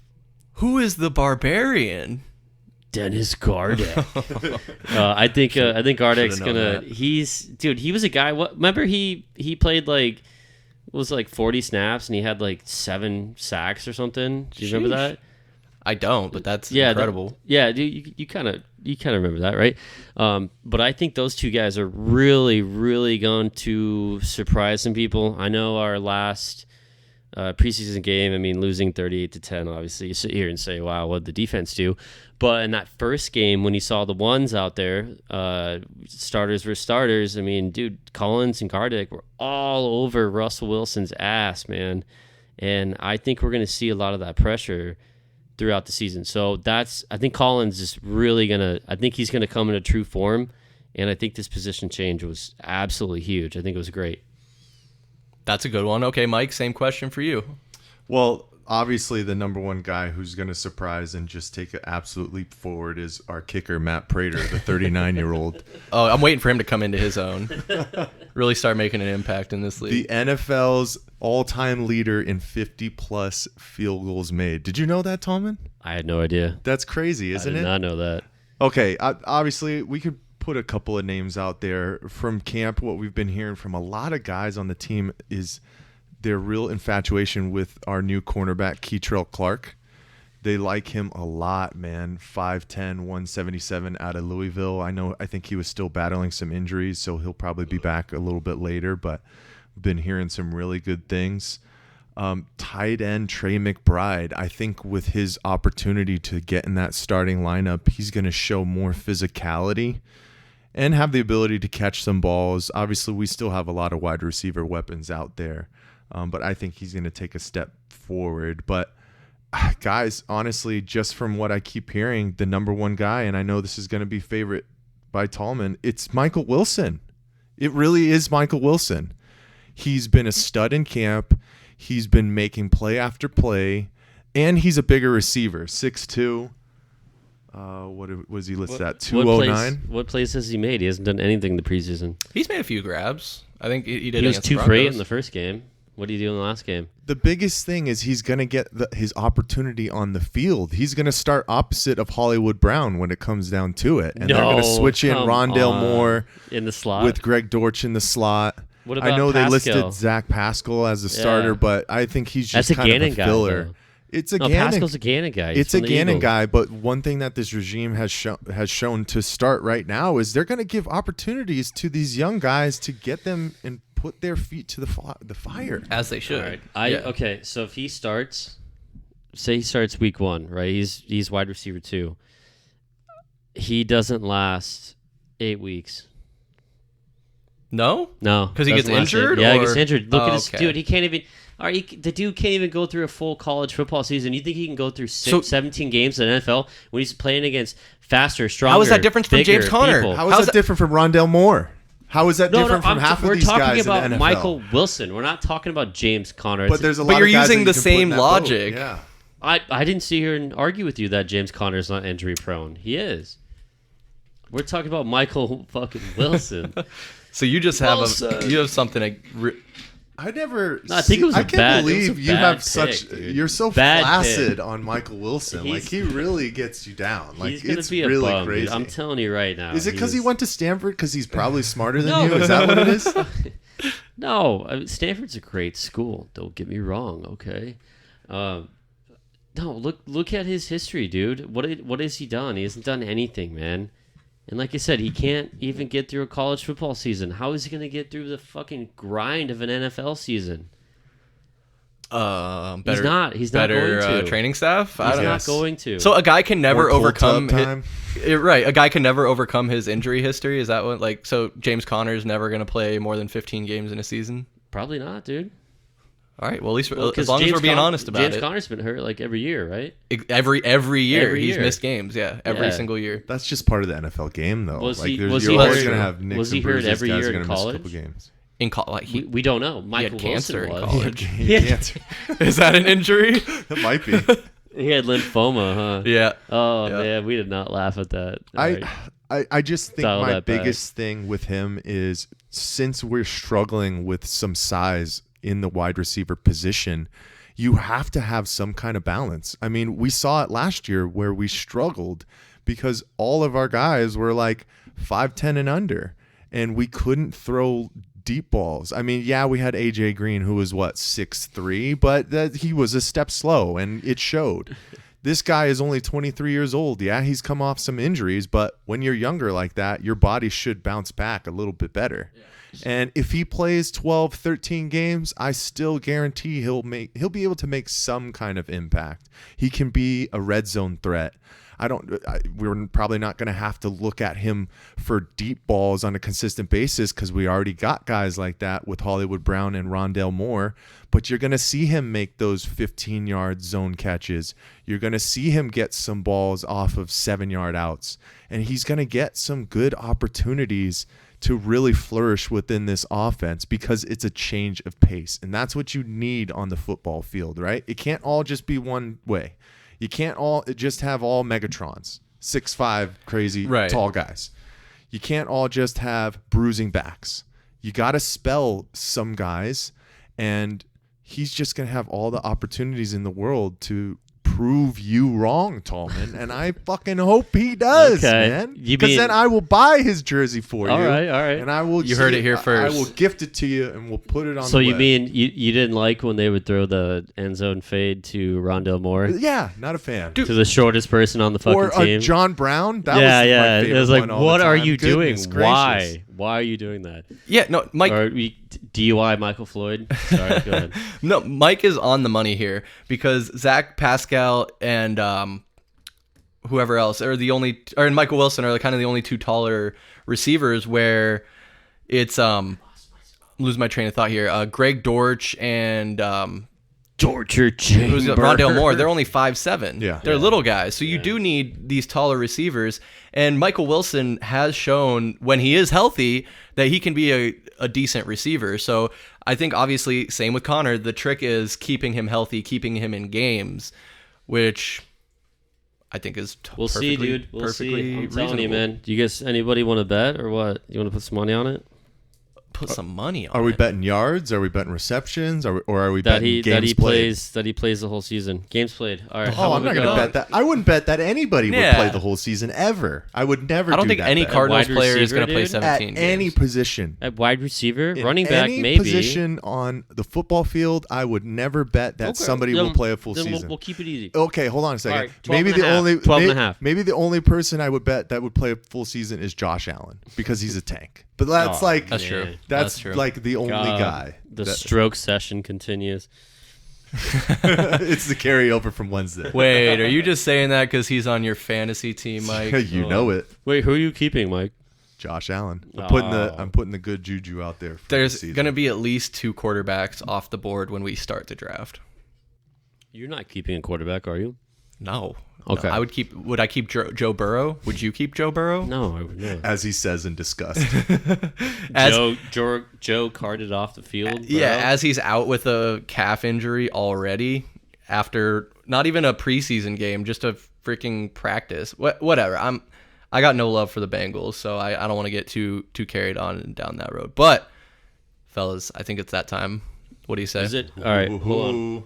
A: Who is the Barbarian?
B: Dennis Gardeck. I think Gardeck's gonna. He was a guy. Remember he played like 40 snaps and he had like 7 sacks or something. Do you remember that?
A: I don't, but that's incredible.
B: Dude, you kind of remember that, right? But I think those 2 guys are really, really going to surprise some people. I know our last preseason game, I mean, losing 38-10, obviously you sit here and say, wow, what did the defense do? But in that first game, when you saw the ones out there, starters versus starters, I mean, dude, Collins and Gardeck were all over Russell Wilson's ass, man. And I think we're going to see a lot of that pressure throughout the season. So I think Collins is really I think he's going to come into true form. And I think this position change was absolutely huge. I think it was great.
A: That's a good one. Okay, Mike, same question for you.
C: Well, obviously the number one guy who's going to surprise and just take an absolute leap forward is our kicker, Matt Prater, the 39-year-old.
A: Oh, I'm waiting for him to come into his own. Really start making an impact in this league.
C: The NFL's all-time leader in 50-plus field goals made. Did you know that, Tallman?
B: I had no idea.
C: That's crazy, isn't it?
B: I did not know that.
C: Okay, obviously we could put a couple of names out there from camp. What we've been hearing from a lot of guys on the team is their real infatuation with our new cornerback, Keitrell Clark. They like him a lot, man. 5'10", 177 out of Louisville. I think he was still battling some injuries, so he'll probably be back a little bit later, but we've been hearing some really good things. Tight end Trey McBride, I think with his opportunity to get in that starting lineup, he's going to show more physicality and have the ability to catch some balls. Obviously, we still have a lot of wide receiver weapons out there, but I think he's going to take a step forward. But guys, honestly, just from what I keep hearing, the number one guy, and I know this is going to be favorite by Tallman, it's Michael Wilson. It really is Michael Wilson. He's been a stud in camp. He's been making play after play, and he's a bigger receiver, 6'2". What was he listed at? 209.
B: What plays has he made? He hasn't done anything in the preseason.
A: He's made a few grabs. I think he did.
B: He was
A: against
B: 2
A: the
B: for 8
A: Broncos.
B: in the first game. What did he do in the last game?
C: The biggest thing is he's going to get his opportunity on the field. He's going to start opposite of Hollywood Brown when it comes down to it. And they're going to switch in Rondale Moore
B: in the slot
C: with Greg Dortch in the slot.
B: What about
C: I know
B: Pascal?
C: they listed Zach Pascal as a starter, but I think he's just
B: That's a
C: kind of
B: Gannon
C: a
B: guy,
C: filler.
B: though.
C: It's a
B: No,
C: Gannon.
B: Pascal's a Gannon guy. He's
C: It's a
B: from the
C: Gannon
B: Eagles.
C: guy, but one thing that this regime has shown to start right now is they're going to give opportunities to these young guys to get them and put their feet to the fire.
A: As they should.
B: All right. Okay, so if he starts, say he starts week 1, right? He's wide receiver 2. He doesn't last 8 weeks.
A: No?
B: No.
A: Because he gets injured?
B: Yeah, he
A: or?
B: gets injured. Look at this
A: okay.
B: dude. He can't even... the dude can't even go through a full college football season. You think he can go through 17 games in the NFL when he's playing against faster, stronger,
A: How is that different from James Conner?
B: people?
C: How is that different from Rondale Moore? How is that different from half of these guys in the NFL?
B: We're talking about Michael Wilson. We're not talking about James Conner.
C: But there's a lot
A: But you're
C: of guys
A: using
C: that
A: the
C: you can put in
A: same
C: that boat.
A: logic.
C: Yeah.
B: I didn't sit here and argue with you that James Conner is not injury prone. He is. We're talking about Michael fucking Wilson.
A: So you just have you have something.
C: I never.
B: No, I think it was
C: I
B: a
C: can't
B: bad- it was
C: believe
B: a
C: you
B: bad
C: have
B: pick,
C: such.
B: dude.
C: You're so
B: Bad
C: flaccid
B: pick.
C: on Michael Wilson.
B: He's-
C: Like he really gets you down. Like
B: He's gonna
C: it's
B: be a
C: really
B: bum,
C: crazy.
B: dude. I'm telling you right now.
C: Is it because he went to Stanford? Because he's probably smarter than
B: No.
C: you? Is that what it is?
B: No, I mean, Stanford's a great school. Don't get me wrong, okay? No, look at his history, dude. What has he done? He hasn't done anything, man. And like I said, he can't even get through a college football season. How is he going to get through the fucking grind of an NFL season?
A: Better,
B: He's not
A: better
B: going to.
A: training staff. I
B: He's
A: don't know.
B: not going to.
A: So a guy can never
C: Or Colt
A: overcome
C: up time.
A: right. A guy can never overcome his injury history. Is that what like? So James Conner's never going to play more than 15 games in a season.
B: Probably not, dude.
A: All right. Well, at least as
B: 'Cause
A: long as
B: James
A: we're being honest about
B: James
A: it.
B: Conner's been hurt like every year, right?
A: Every year
B: Every
A: he's
B: year.
A: missed games. Yeah, every
B: Yeah.
A: single year.
C: That's just part of the NFL game, though.
B: Was
C: like,
B: he-
C: there's-
B: was
C: you're
B: he
C: always
A: hurt-
C: gonna have nicks
B: was he
C: and
B: hurt
C: bruises.
B: every
C: Guys
B: year
C: are
B: in
C: gonna miss a
B: college?
C: couple games.
A: In like
B: We don't know.
A: he
B: Michael
A: had cancer
B: Wilson
A: in
B: was.
A: college.
C: He had cancer.
A: Is that an injury?
C: It might be.
B: He had lymphoma, huh?
A: Yeah.
B: Oh
A: Yeah.
B: man, we did not laugh at that. All right.
C: I just think
B: Dial
C: my
B: that back.
C: biggest thing with him is since we're struggling with some size in the wide receiver position, you have to have some kind of balance. I mean, we saw it last year where we struggled because all of our guys were like 5'10" and under, and we couldn't throw deep balls. I mean, yeah, we had AJ Green who was 6'3", but he was a step slow, and it showed. This guy is only 23 years old. Yeah, he's come off some injuries, but when you're younger like that, your body should bounce back a little bit better. Yeah. And if he plays 12, 13 games, I still guarantee he'll be able to make some kind of impact. He can be a red zone threat. We're probably not going to have to look at him for deep balls on a consistent basis because we already got guys like that with Hollywood Brown and Rondale Moore. But you're going to see him make those 15-yard zone catches. You're going to see him get some balls off of 7-yard outs. And he's going to get some good opportunities to really flourish within this offense because it's a change of pace. And that's what you need on the football field, right? It can't all just be one way. You can't all just have all Megatrons, 6'5", crazy, tall guys. You can't all just have bruising backs. You got to spell some guys, and he's just going to have all the opportunities in the world to prove you wrong, Tallman, and I fucking hope he does, man. Because then I will buy his jersey for you.
B: All right.
C: And I will.
A: You heard it here first.
C: I will gift it to you, and we'll put it on.
B: So
C: the
B: you
C: web.
B: mean you didn't like when they would throw the end zone fade to Rondale Moore?
C: Yeah, not a fan.
B: To the shortest person on the fucking
C: Or
B: team?
C: John Brown. That
B: yeah.
C: was my favorite
B: It was like,
C: one all
B: what
C: the
B: are
C: time.
B: you doing?
C: Goodness gracious.
B: Why are you doing that?
A: Yeah. No, Mike.
B: Or DUI Michael Floyd? Sorry, go ahead.
A: No, Mike is on the money here because Zach Pascal and whoever else are the only, or Michael Wilson are kind of the only two taller receivers where it's lose my train of thought here. Greg Dortch and
B: Torture
A: who's
B: chamber.
A: Rondale Moore. They're only 5'7".
C: Yeah.
A: They're little guys, so you do need these taller receivers. And Michael Wilson has shown when he is healthy that he can be a decent receiver. So I think obviously same with Connor. The trick is keeping him healthy, keeping him in games, which I think is
B: We'll see, dude. We'll see. I'm telling you,
A: reasonable.
B: man. Do you guys, anybody want to bet or what? You want to put some money on it?
A: Put some money on
C: Are we
A: it.
C: betting yards? Are we betting receptions? Or are we
B: That
C: betting
B: he
C: games played?
B: plays the whole season. Games played. All right.
C: Oh, I'm not going to bet that. I wouldn't bet that anybody would
A: Yeah.
C: play the whole season ever. I would never.
A: I don't
C: do
A: think
C: that
A: any
C: bet.
A: Cardinals
B: wide
A: player is
B: receiver,
A: going to play
B: dude?
A: 17
C: at
A: games.
C: any position.
B: At wide receiver,
C: In
B: running back,
C: any
B: maybe.
C: position on the football field, I would never bet that
B: Okay,
C: somebody
B: then-
C: will play a full
B: then
C: season.
B: We'll keep it easy.
C: Okay, hold on a second.
B: All right, 12
C: maybe
B: and a
C: the
B: half,
C: only
B: 12 and a half.
C: maybe the only person I would bet that would play a full season is Josh Allen because he's a tank. But that's
B: Oh,
C: like
A: That's true.
C: that's
A: That's true.
C: like the only
B: God,
C: guy.
B: The
C: that-
B: stroke session continues.
C: It's the carryover from Wednesday.
A: Wait, are you just saying that because he's on your fantasy team, Mike?
C: You know it.
B: Wait, who are you keeping, Mike?
C: Josh Allen. I'm
B: Oh.
C: putting the good juju out there. For
A: There's
C: this season.
A: going to be at least 2 quarterbacks off the board when we start the draft.
B: You're not keeping a quarterback, are you?
A: No.
B: Okay.
A: No, would I keep Joe Burrow? Would you keep Joe Burrow?
B: No, I would not.
C: as he says in disgust.
B: Joe carted off the field. Bro.
A: Yeah, as he's out with a calf injury already after not even a preseason game, just a freaking practice. Whatever. I got no love for the Bengals, so I don't want to get too carried on and down that road. But fellas, I think it's that time. What do you say?
B: Is it? All right, hold on.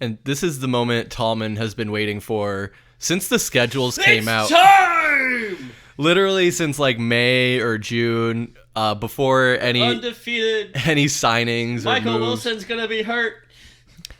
A: And this is the moment Tallman has been waiting for since the schedules came out.
B: Time!
A: Literally since like May or June, before any
B: Undefeated.
A: signings
B: Michael
A: or moves.
B: Wilson's gonna be hurt.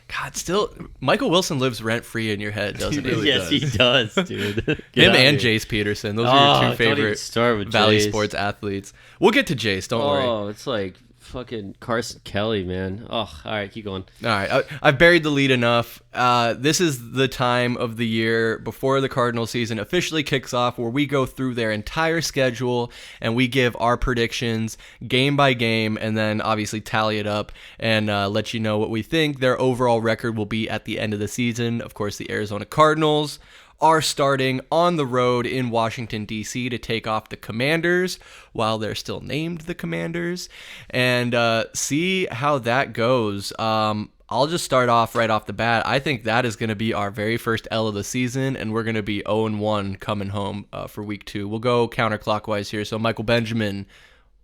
A: God, still Michael Wilson lives rent free in your head, doesn't he?
C: really
B: Yes, he does, dude. Get
A: Him
B: out
A: and
B: of here.
A: Jace Peterson. Those are your
B: Oh,
A: two
B: don't even
A: favorite
B: start with
A: Valley
B: Jace.
A: Sports athletes. We'll get to Jace, don't worry.
B: Oh, it's like fucking Carson Kelly, man. Oh, all right, keep going.
A: All right, I've buried the lead enough. This is the time of the year before the Cardinal season officially kicks off where we go through their entire schedule and we give our predictions game by game and then obviously tally it up and let you know what we think their overall record will be at the end of the season. Of course, the Arizona Cardinals are starting on the road in Washington, D.C. to take off the Commanders while they're still named the Commanders and see how that goes. I'll just start off right off the bat. I think that is going to be our very first L of the season, and we're going to be 0-1 coming home for week 2. We'll go counterclockwise here. So Michael Benjamin,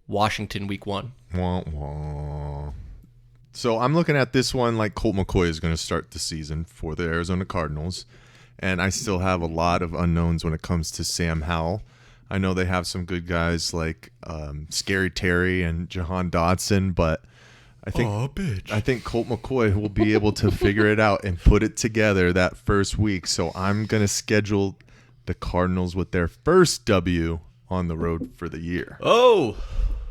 A: Washington, week 1.
C: Wah, wah. So I'm looking at this one like Colt McCoy is going to start the season for the Arizona Cardinals. And I still have a lot of unknowns when it comes to Sam Howell. I know they have some good guys like Scary Terry and Jahan Dotson, but I think Colt McCoy will be able to figure it out and put it together that first week. So I'm going to schedule the Cardinals with their first W on the road for the year.
A: Oh,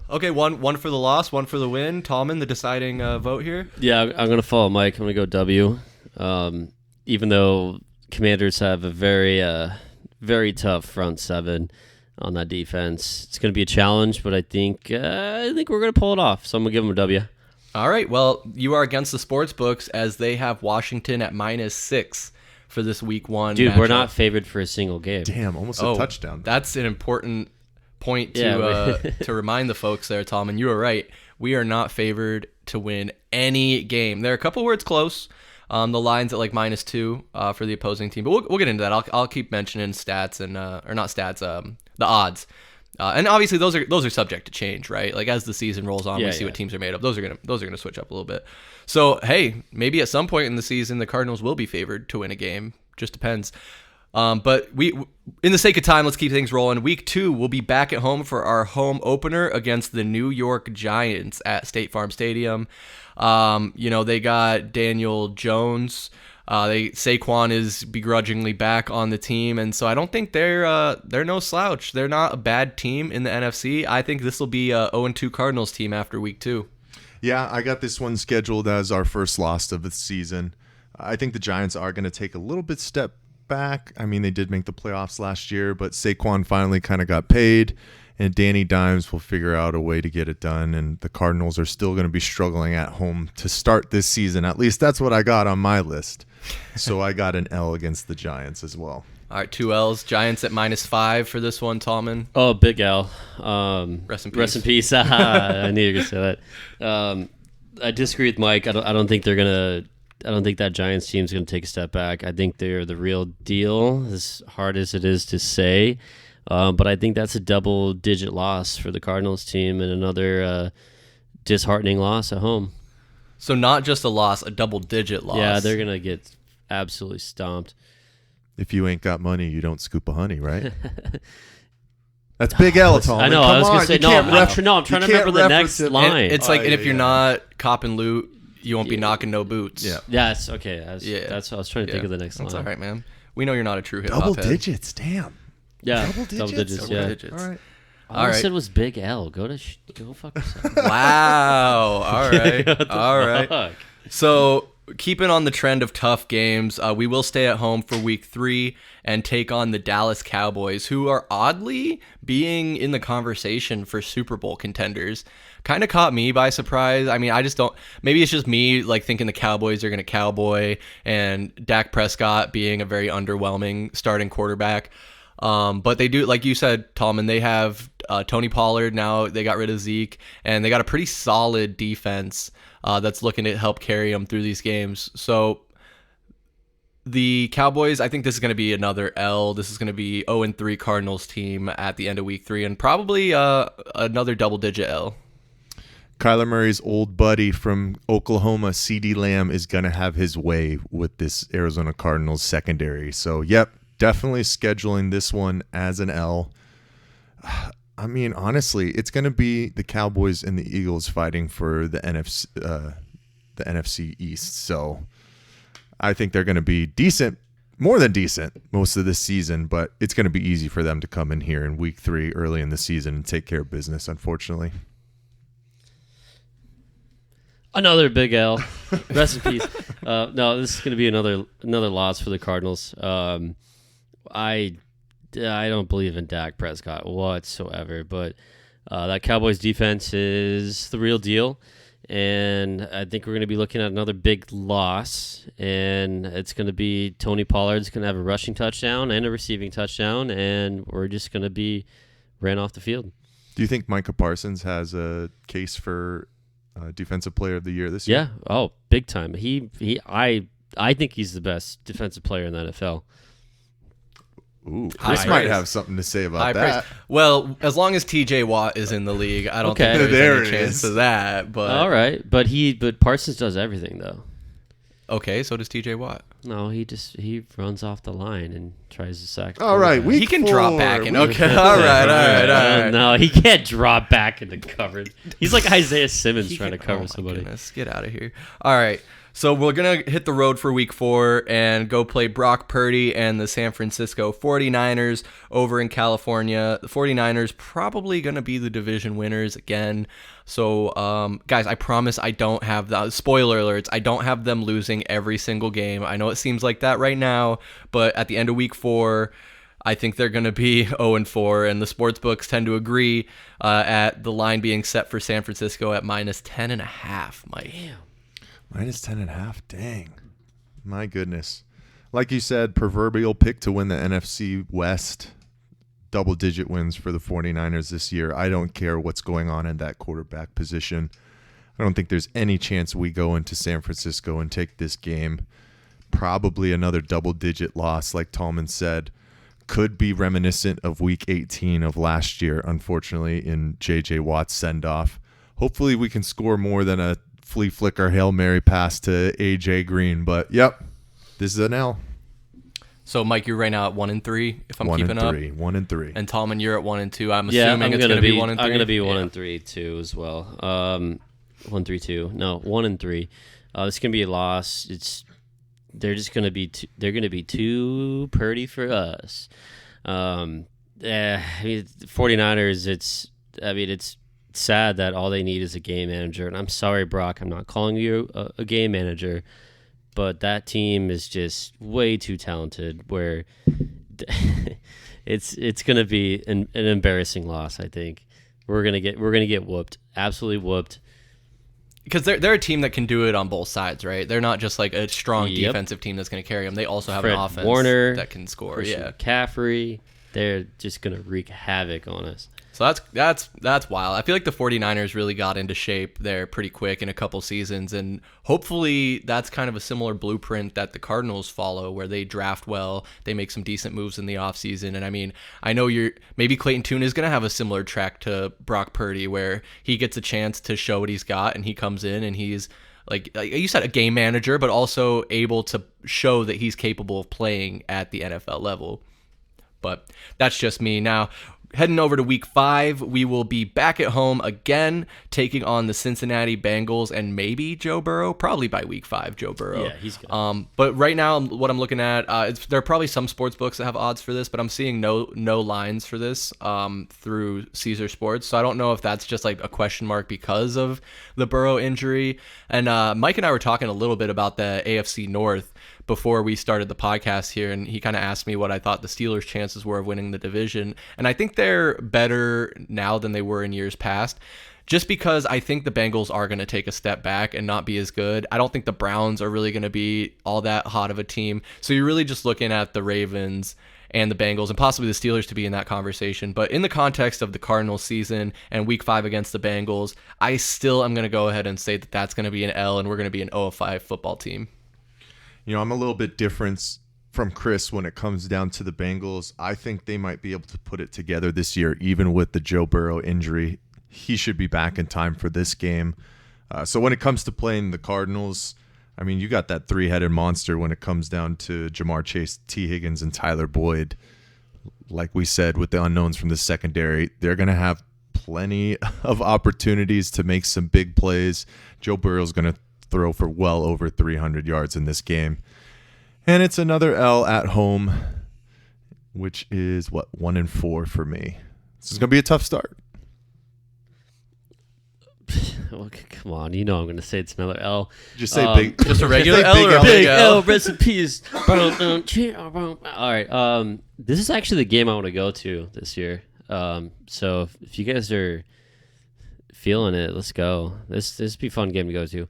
A: okay. One for the loss, one for the win. Tallman, the deciding vote here.
B: Yeah, I'm gonna follow Mike. I'm gonna go W. Even though Commanders have a very tough front seven on that defense, it's gonna be a challenge. But I think we're gonna pull it off. So I'm gonna give them a W.
A: All right. Well, you are against the sports books as they have Washington at -6 for this week 1.
B: Dude, we're
A: matchup.
B: not favored for a single game.
C: Damn, almost a touchdown.
A: That's an important point to
B: Yeah,
A: to remind the folks there, Tom. And you were right. We are not favored to win any game. There are a couple where it's close. The line's at like -2 for the opposing team, but we'll get into that. I'll keep mentioning stats and or not stats, the odds. And obviously those are subject to change, right? Like as the season rolls on, we see what teams are made of. Those are gonna switch up a little bit. So hey, maybe at some point in the season the Cardinals will be favored to win a game. Just depends. But we, in the sake of time, let's keep things rolling. Week 2, we'll be back at home for our home opener against the New York Giants at State Farm Stadium. They got Daniel Jones. Saquon is begrudgingly back on the team, and so I don't think they're no slouch. They're not a bad team in the NFC. I think this will be a 0-2 Cardinals team after week 2.
C: Yeah, I got this one scheduled as our first loss of the season. I think the Giants are going to take a little bit step back. I mean, they did make the playoffs last year, but Saquon finally kind of got paid, and Danny Dimes will figure out a way to get it done, and the Cardinals are still going to be struggling at home to start this season. At least that's what I got on my list. So I got an L against the Giants as well.
A: All right, 2 L's. Giants at -5 for this one, Tallman.
B: Oh, Big L.
A: Rest in peace.
B: Rest in peace. I knew you were gonna say that. I disagree with Mike. I don't think they're gonna. I don't think that Giants team's gonna take a step back. I think they're the real deal, as hard as it is to say. But I think that's a double-digit loss for the Cardinals team and another disheartening loss at home.
A: So not just a loss, a double-digit loss.
B: Yeah, they're gonna get absolutely stomped.
C: If you ain't got money, you don't scoop a honey, right? That's Big L, Tallman.
B: I know.
C: Come
B: I was
C: on.
B: gonna say
C: You
B: no.
C: can't
B: I'm
C: ref-
B: trying to
C: you can't
B: remember the
C: reference
B: next
C: it.
B: line.
A: It's like, and if you're
C: yeah.
A: not copping loot, you won't be knocking no boots.
C: Yeah.
B: Yes. Okay.
A: Yeah.
B: That's what I was trying to think of the next
A: That's
B: line.
A: all right, man. We know you're not a true hip-hop
C: Double
A: head.
C: digits, damn.
B: Yeah.
C: Double digits?
B: Yeah.
A: Double digits.
C: All right.
B: All
A: All
B: I
A: right.
B: said was Big L. Go fuck yourself.
A: Wow. All right. All right.
B: Fuck.
A: So keeping on the trend of tough games, we will stay at home for week 3 and take on the Dallas Cowboys, who are oddly being in the conversation for Super Bowl contenders. Kind of caught me by surprise. I mean, I just don't, maybe it's just me like thinking the Cowboys are going to cowboy, and Dak Prescott being a very underwhelming starting quarterback. But they do, like you said, Tallman, they have Tony Pollard now. They got rid of Zeke, and they got a pretty solid defense that's looking to help carry them through these games. So the Cowboys, I think this is going to be another L. This is going to be 0-3 Cardinals team at the end of week 3, and probably another double-digit L.
C: Kyler Murray's old buddy from Oklahoma, CeeDee Lamb, is going to have his way with this Arizona Cardinals secondary. So, yep, definitely scheduling this one as an L. I mean, honestly, it's going to be the Cowboys and the Eagles fighting for the NFC East. So I think they're going to be decent, more than decent, most of this season, but it's going to be easy for them to come in here in week 3 early in the season and take care of business, unfortunately.
B: Another big L. Rest in peace. No, this is going to be another loss for the Cardinals. I don't believe in Dak Prescott whatsoever, but that Cowboys defense is the real deal, and I think we're going to be looking at another big loss, and it's going to be Tony Pollard's going to have a rushing touchdown and a receiving touchdown, and we're just going to be ran off the field.
C: Do you think Micah Parsons has a case for Defensive Player of the Year this year?
B: Yeah. Oh, big time. I think he's the best defensive player in the NFL.
C: Ooh, Chris might have something to say about that.
A: Well, as long as TJ Watt is in the league, I don't think there's any chance of that. But
B: all right, but Parsons does everything though.
A: Okay, so does TJ Watt.
B: No, he runs off the line and tries to sack.
C: All right,
A: he can drop back in. Okay, all right.
B: No, he can't drop back into coverage. He's like Isaiah Simmons trying to cover somebody.
A: Goodness, get out of here. All right. So we're going to hit the road for week 4 and go play Brock Purdy and the San Francisco 49ers over in California. The 49ers probably going to be the division winners again. So, guys, I promise I don't have the spoiler alerts. I don't have them losing every single game. I know it seems like that right now, but at the end of week 4, I think they're going to be 0-4, and the sports books tend to agree at the line being set for San Francisco at -10.5. Mike.
B: Damn.
C: -10.5. Dang. My goodness. Like you said, proverbial pick to win the NFC West. Double-digit wins for the 49ers this year. I don't care what's going on in that quarterback position. I don't think there's any chance we go into San Francisco and take this game. Probably another double-digit loss, like Tallman said. Could be reminiscent of Week 18 of last year, unfortunately, in J.J. Watt's send-off. Hopefully we can score more than a flea flicker Hail Mary pass to AJ Green, but yep, this is an L.
A: So Mike, you're right now at 1-3 if I'm keeping up.
C: 1-3.
A: And Tallman, you're at 1-2. I'm assuming it's going to be 1-3.
B: I'm going to be 1-3 too as well. 1-3-2. No, 1-3. It's going to be a loss. They're just going to be they're going to be too purdy for us. I mean, 49ers. It's sad that all they need is a game manager, and I'm sorry, Brock, I'm not calling you a game manager, but that team is just way too talented where it's going to be an embarrassing loss. I think we're going to get whooped, absolutely whooped,
A: because they're a team that can do it on both sides, right? They're not just like a strong defensive team that's going to carry them. They also have
B: Fred
A: an offense
B: Warner,
A: that can score.
B: Christian McCaffrey, they're just going to wreak havoc on us.
A: So that's wild. I feel like the 49ers really got into shape there pretty quick in a couple seasons, and hopefully that's kind of a similar blueprint that the Cardinals follow, where they draft well, they make some decent moves in the offseason. And I mean, I know maybe Clayton Tune is going to have a similar track to Brock Purdy, where he gets a chance to show what he's got, and he comes in and he's, like you said, a game manager, but also able to show that he's capable of playing at the NFL level. But that's just me. Now, heading over to week 5, we will be back at home again, taking on the Cincinnati Bengals and maybe Joe Burrow. Probably by week 5, Joe Burrow.
B: Yeah, he's good.
A: But right now, what I'm looking at, there are probably some sports books that have odds for this, but I'm seeing no lines for this through Caesar Sports. So I don't know if that's just like a question mark because of the Burrow injury. And Mike and I were talking a little bit about the AFC North before we started the podcast here, and he kind of asked me what I thought the Steelers' chances were of winning the division. And I think they're better now than they were in years past, just because I think the Bengals are going to take a step back and not be as good. I don't think the Browns are really going to be all that hot of a team. So you're really just looking at the Ravens and the Bengals and possibly the Steelers to be in that conversation. But in the context of the Cardinals season and week 5 against the Bengals, I still am going to go ahead and say that that's going to be an L, and we're going to be an 0-5 football team.
C: You know, I'm a little bit different from Chris when it comes down to the Bengals. I think they might be able to put it together this year, even with the Joe Burrow injury. He should be back in time for this game. So when it comes to playing the Cardinals, I mean, you got that 3-headed monster when it comes down to Jamar Chase, T. Higgins, and Tyler Boyd. Like we said, with the unknowns from the secondary, they're going to have plenty of opportunities to make some big plays. Joe Burrow's going to throw for well over 300 yards in this game. And it's another L at home, which is, 1-4 for me. This is going to be a tough start.
B: Well, come on, you know I'm going to say it's another L.
C: Just say big.
A: Just a regular
C: Just say
A: L or a
B: Big
A: big L?
B: L, recipes. All right. This is actually the game I want to go to this year. So if you guys are feeling it, let's go. This would be a fun game to go to.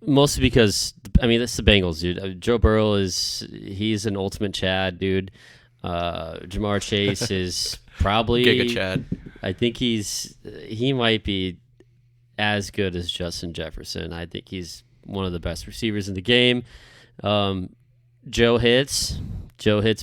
B: Mostly because, I mean, it's the Bengals, dude. Joe Burrow he's an ultimate Chad, dude. Jamar Chase is probably
A: Giga Chad.
B: I think he might be as good as Justin Jefferson. I think he's one of the best receivers in the game. Joe hits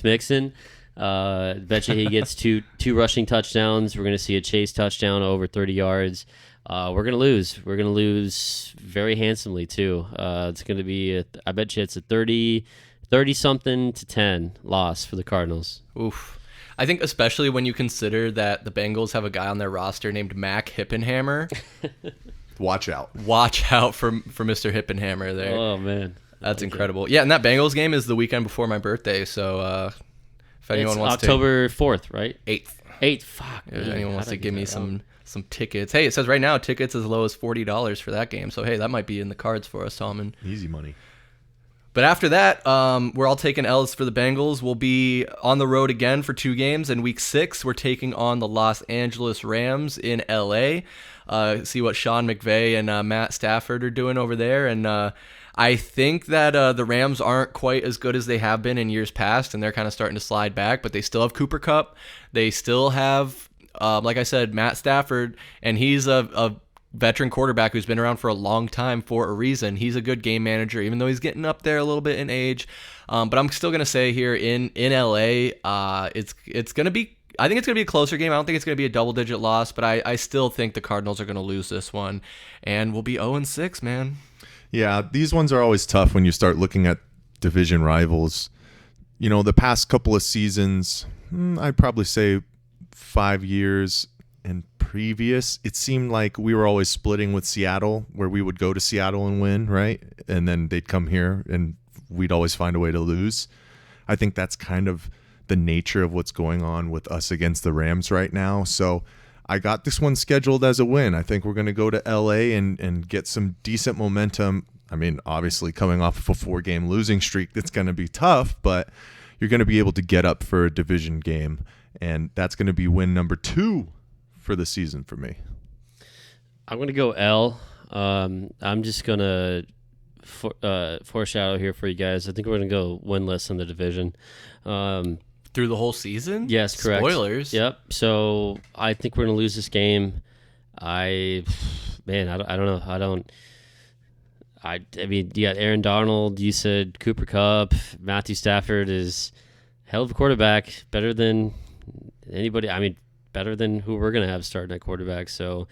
B: Mixon. Bet you he gets two rushing touchdowns. We're going to see a Chase touchdown over 30 yards. We're going to lose. We're going to lose very handsomely, too. It's going to be, I bet you it's a 30-something to 10 loss for the Cardinals.
A: Oof. I think especially when you consider that the Bengals have a guy on their roster named Mac Hippenhammer.
C: Watch out.
A: Watch out for Mr. Hippenhammer there.
B: Oh, man.
A: That's incredible. Yeah, and that Bengals game is the weekend before my birthday, so if anyone wants
B: October 4th, right?
A: 8th.
B: Fuck.
A: If anyone wants to give me some tickets. Hey, it says right now tickets as low as $40 for that game. So, hey, that might be in the cards for us, Tallman.
C: Easy money.
A: But after that, we're all taking L's for the Bengals. We'll be on the road again for 2 games. In week 6, we're taking on the Los Angeles Rams in L.A. See what Sean McVay and Matt Stafford are doing over there. And I think that the Rams aren't quite as good as they have been in years past, and they're kind of starting to slide back. But they still have Cooper Kupp. They still have, like I said, Matt Stafford, and he's a veteran quarterback who's been around for a long time for a reason. He's a good game manager, even though he's getting up there a little bit in age. But I'm still gonna say here in LA, it's gonna be. I think it's gonna be a closer game. I don't think it's gonna be a double-digit loss, but I still think the Cardinals are gonna lose this one, and we'll be 0-6, man.
C: Yeah, these ones are always tough when you start looking at division rivals. You know, the past couple of seasons, I'd probably say 5 years and previous, it seemed like we were always splitting with Seattle, where we would go to Seattle and win, right? And then they'd come here and we'd always find a way to lose. I think that's kind of the nature of what's going on with us against the Rams right now. So I got this one scheduled as a win. I think we're going to go to LA and get some decent momentum. I mean, obviously coming off of a 4-game losing streak, that's going to be tough, but you're going to be able to get up for a division game. And that's going to be win number 2 for the season for me.
B: I'm going to go L. I'm just going to foreshadow here for you guys. I think we're going to go winless in the division.
A: Through the whole season?
B: Yes, correct.
A: Spoilers.
B: Yep. So I think we're going to lose this game. I don't know. I mean, you got Aaron Donald. You said Cooper Kupp. Matthew Stafford is hell of a quarterback. Better than anybody. I mean, better than who we're going to have starting at quarterback. So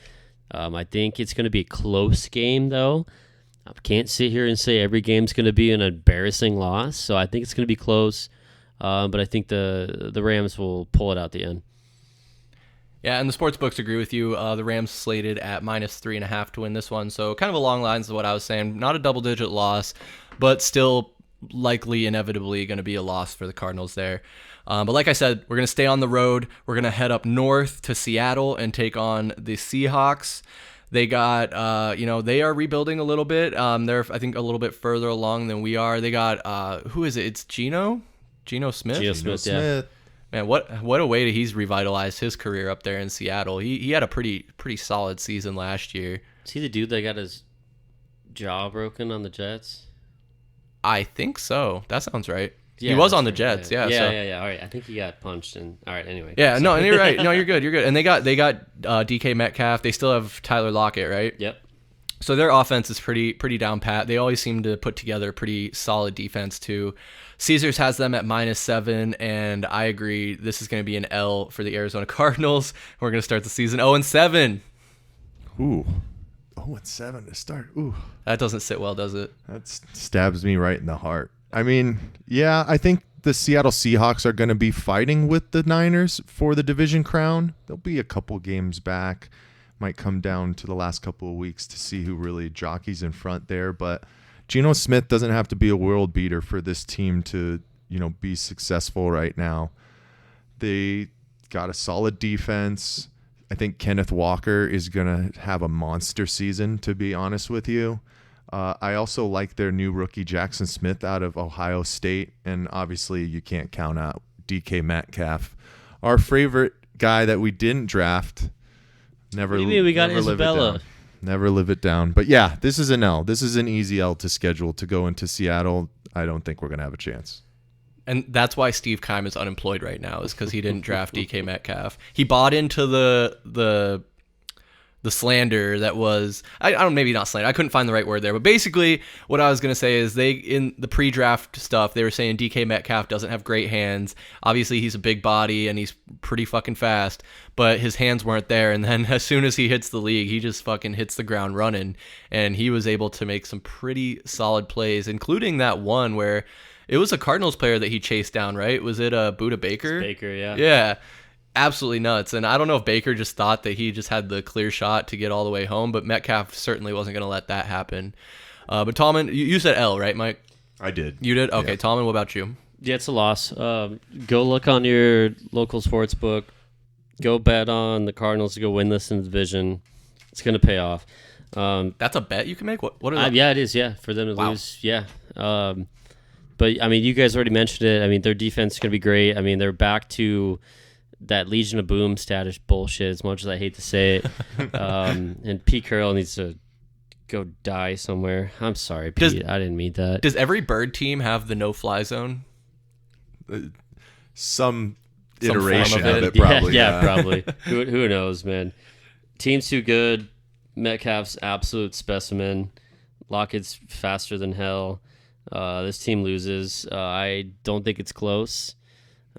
B: I think it's going to be a close game, though. I can't sit here and say every game's going to be an embarrassing loss. So I think it's going to be close. But I think the Rams will pull it out the end.
A: Yeah, and the sports books agree with you. The Rams slated at -3.5 to win this one, so kind of along lines of what I was saying. Not a double-digit loss, but still likely, inevitably, going to be a loss for the Cardinals there. But like I said, we're going to stay on the road. We're going to head up north to Seattle and take on the Seahawks. They got, they are rebuilding a little bit. They're, I think, a little bit further along than we are. They got, who is it? It's Geno Smith?
B: Geno Smith.
A: Man, what a way to he's revitalized his career up there in Seattle. He had a pretty solid season last year.
B: Is he the dude that got his jaw broken on the Jets?
A: I think so. That sounds right.
B: Yeah,
A: he was on the
B: right.
A: Jets. Yeah.
B: All right. I think he got punched. And all right. Anyway.
A: Yeah. No, and you're right. No, you're good. You're good. And they got DK Metcalf. They still have Tyler Lockett, right?
B: Yep.
A: So their offense is pretty down pat. They always seem to put together a pretty solid defense too. Caesars has them at -7, and I agree. This is going to be an L for the Arizona Cardinals. We're going to start the season 0-7.
C: Ooh, 0-7 to start. Ooh,
A: that doesn't sit well, does it?
C: That stabs me right in the heart. I mean, yeah, I think the Seattle Seahawks are going to be fighting with the Niners for the division crown. They'll be a couple games back. Might come down to the last couple of weeks to see who really jockeys in front there. But Geno Smith doesn't have to be a world beater for this team to, be successful right now. They got a solid defense. I think Kenneth Walker is going to have a monster season, to be honest with you. I also like their new rookie Jackson Smith out of Ohio State. And obviously you can't count out DK Metcalf. Our favorite guy that we didn't draft. Never.
B: What do you mean we got
C: never live it
B: Isabella?
C: down. Never live it down. But yeah, this is an L. This is an easy L to schedule to go into Seattle. I don't think we're going to have a chance.
A: And that's why Steve Keim is unemployed right now, is because he didn't draft DK Metcalf. He bought into the slander that was, I don't, maybe not slander. I couldn't find the right word there. But basically what I was going to say is in the pre-draft stuff, they were saying DK Metcalf doesn't have great hands. Obviously he's a big body and he's pretty fucking fast, but his hands weren't there. And then as soon as he hits the league, he just fucking hits the ground running. And he was able to make some pretty solid plays, including that one where it was a Cardinals player that he chased down, right? Was it Buda Baker?
B: Baker, yeah.
A: Yeah. Absolutely nuts. And I don't know if Baker just thought that he just had the clear shot to get all the way home, but Metcalf certainly wasn't going to let that happen. But Tallman, you said L, right, Mike?
C: I did.
A: You did? Okay,
C: Yeah.
A: Tallman, what about you?
B: Yeah, it's a loss. Go look on your local sports book. Go bet on the Cardinals to go win this in the division. It's going to pay off.
A: That's a bet you can make? What are the...
B: Yeah, it is, yeah, for them to lose. Yeah. But, I mean, you guys already mentioned it. I mean, their defense is going to be great. I mean, they're back to that Legion of Boom status bullshit, as much as I hate to say it. And Pete Carroll needs to go die somewhere. I'm sorry, Pete. I didn't mean that.
A: Does every bird team have the no-fly zone?
C: Some
A: Some
C: iteration
A: form of
C: of
A: it.
C: it, probably.
B: Yeah, probably. Who knows, man? Team's too good. Metcalf's absolute specimen. Lockett's faster than hell. This team loses. I don't think it's close.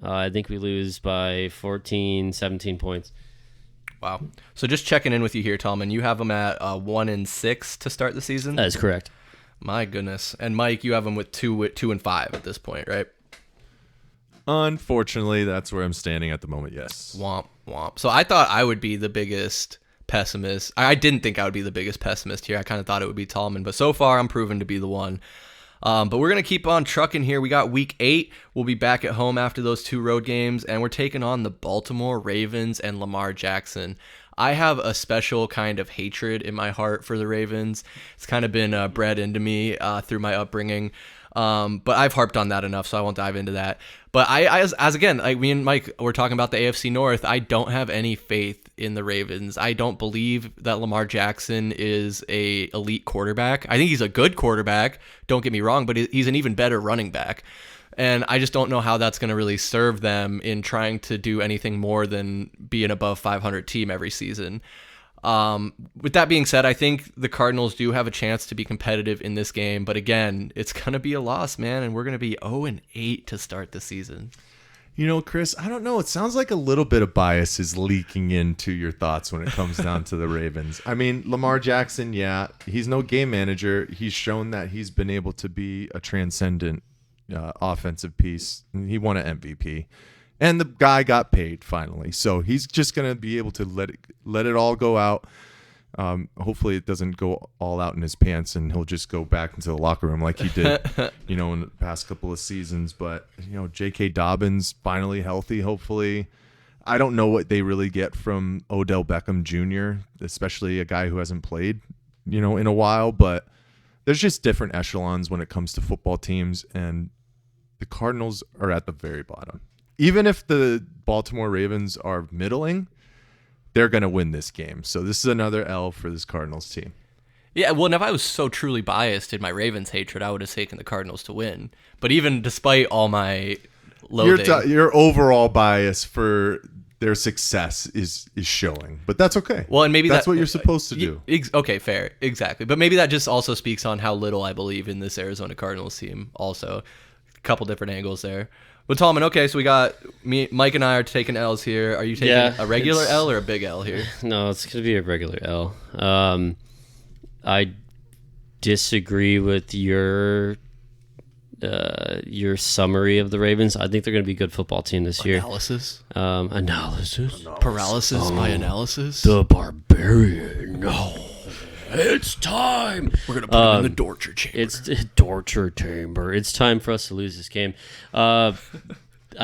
B: I think we lose by 14, 17 points.
A: Wow. So just checking in with you here, Tallman. You have them at 1-6 to start the season?
B: That is correct.
A: My goodness. And Mike, you have them with 2-5 at this point, right?
C: Unfortunately, that's where I'm standing at the moment, yes.
A: Womp, womp. So I thought I would be the biggest pessimist. I didn't think I would be the biggest pessimist here. I kind of thought it would be Tallman. But so far, I'm proven to be the one. But we're going to keep on trucking here. We got week 8. We'll be back at home after those 2 road games, and we're taking on the Baltimore Ravens and Lamar Jackson. I have a special kind of hatred in my heart for the Ravens. It's kind of been bred into me through my upbringing. But I've harped on that enough, so I won't dive into that. But as again, like me and Mike were talking about the AFC North, I don't have any faith in the Ravens. I don't believe that Lamar Jackson is a elite quarterback. I think he's a good quarterback, don't get me wrong, but he's an even better running back. And I just don't know how that's going to really serve them in trying to do anything more than be an above 500 team every season. With that being said, I think the Cardinals do have a chance to be competitive in this game, but again, it's going to be a loss, man, and we're going to be 0-8 to start the season.
C: You know, Chris, I don't know. It sounds like a little bit of bias is leaking into your thoughts when it comes down to the Ravens. I mean, Lamar Jackson, yeah, he's no game manager. He's shown that he's been able to be a transcendent offensive piece. He won an MVP. And the guy got paid finally, so he's just gonna be able to let it all go out. Hopefully, it doesn't go all out in his pants, and he'll just go back into the locker room like he did, in the past couple of seasons. But J.K. Dobbins finally healthy. Hopefully, I don't know what they really get from Odell Beckham Jr., especially a guy who hasn't played, in a while. But there's just different echelons when it comes to football teams, and the Cardinals are at the very bottom. Even if the Baltimore Ravens are middling, they're going to win this game. So this is another L for this Cardinals team.
A: Yeah, well, and if I was so truly biased in my Ravens hatred, I would have taken the Cardinals to win. But even despite all my loathing...
C: Your overall bias for their success is showing. But that's okay.
A: Well, and maybe
C: that's what you're supposed to do.
A: Okay, fair. Exactly. But maybe that just also speaks on how little I believe in this Arizona Cardinals team also. A couple different angles there. Well, Tallman, okay, so we got Mike and I are taking L's here. Are you taking a regular L or a big L here?
B: No, it's going to be a regular L. I disagree with your summary of the Ravens. I think they're going to be a good football team this year.
A: Analysis?
B: Analysis?
A: Paralysis by analysis?
B: The Barbarian. No. It's time.
A: We're going to put him in the torture chamber.
B: It's the torture chamber. It's time for us to lose this game. I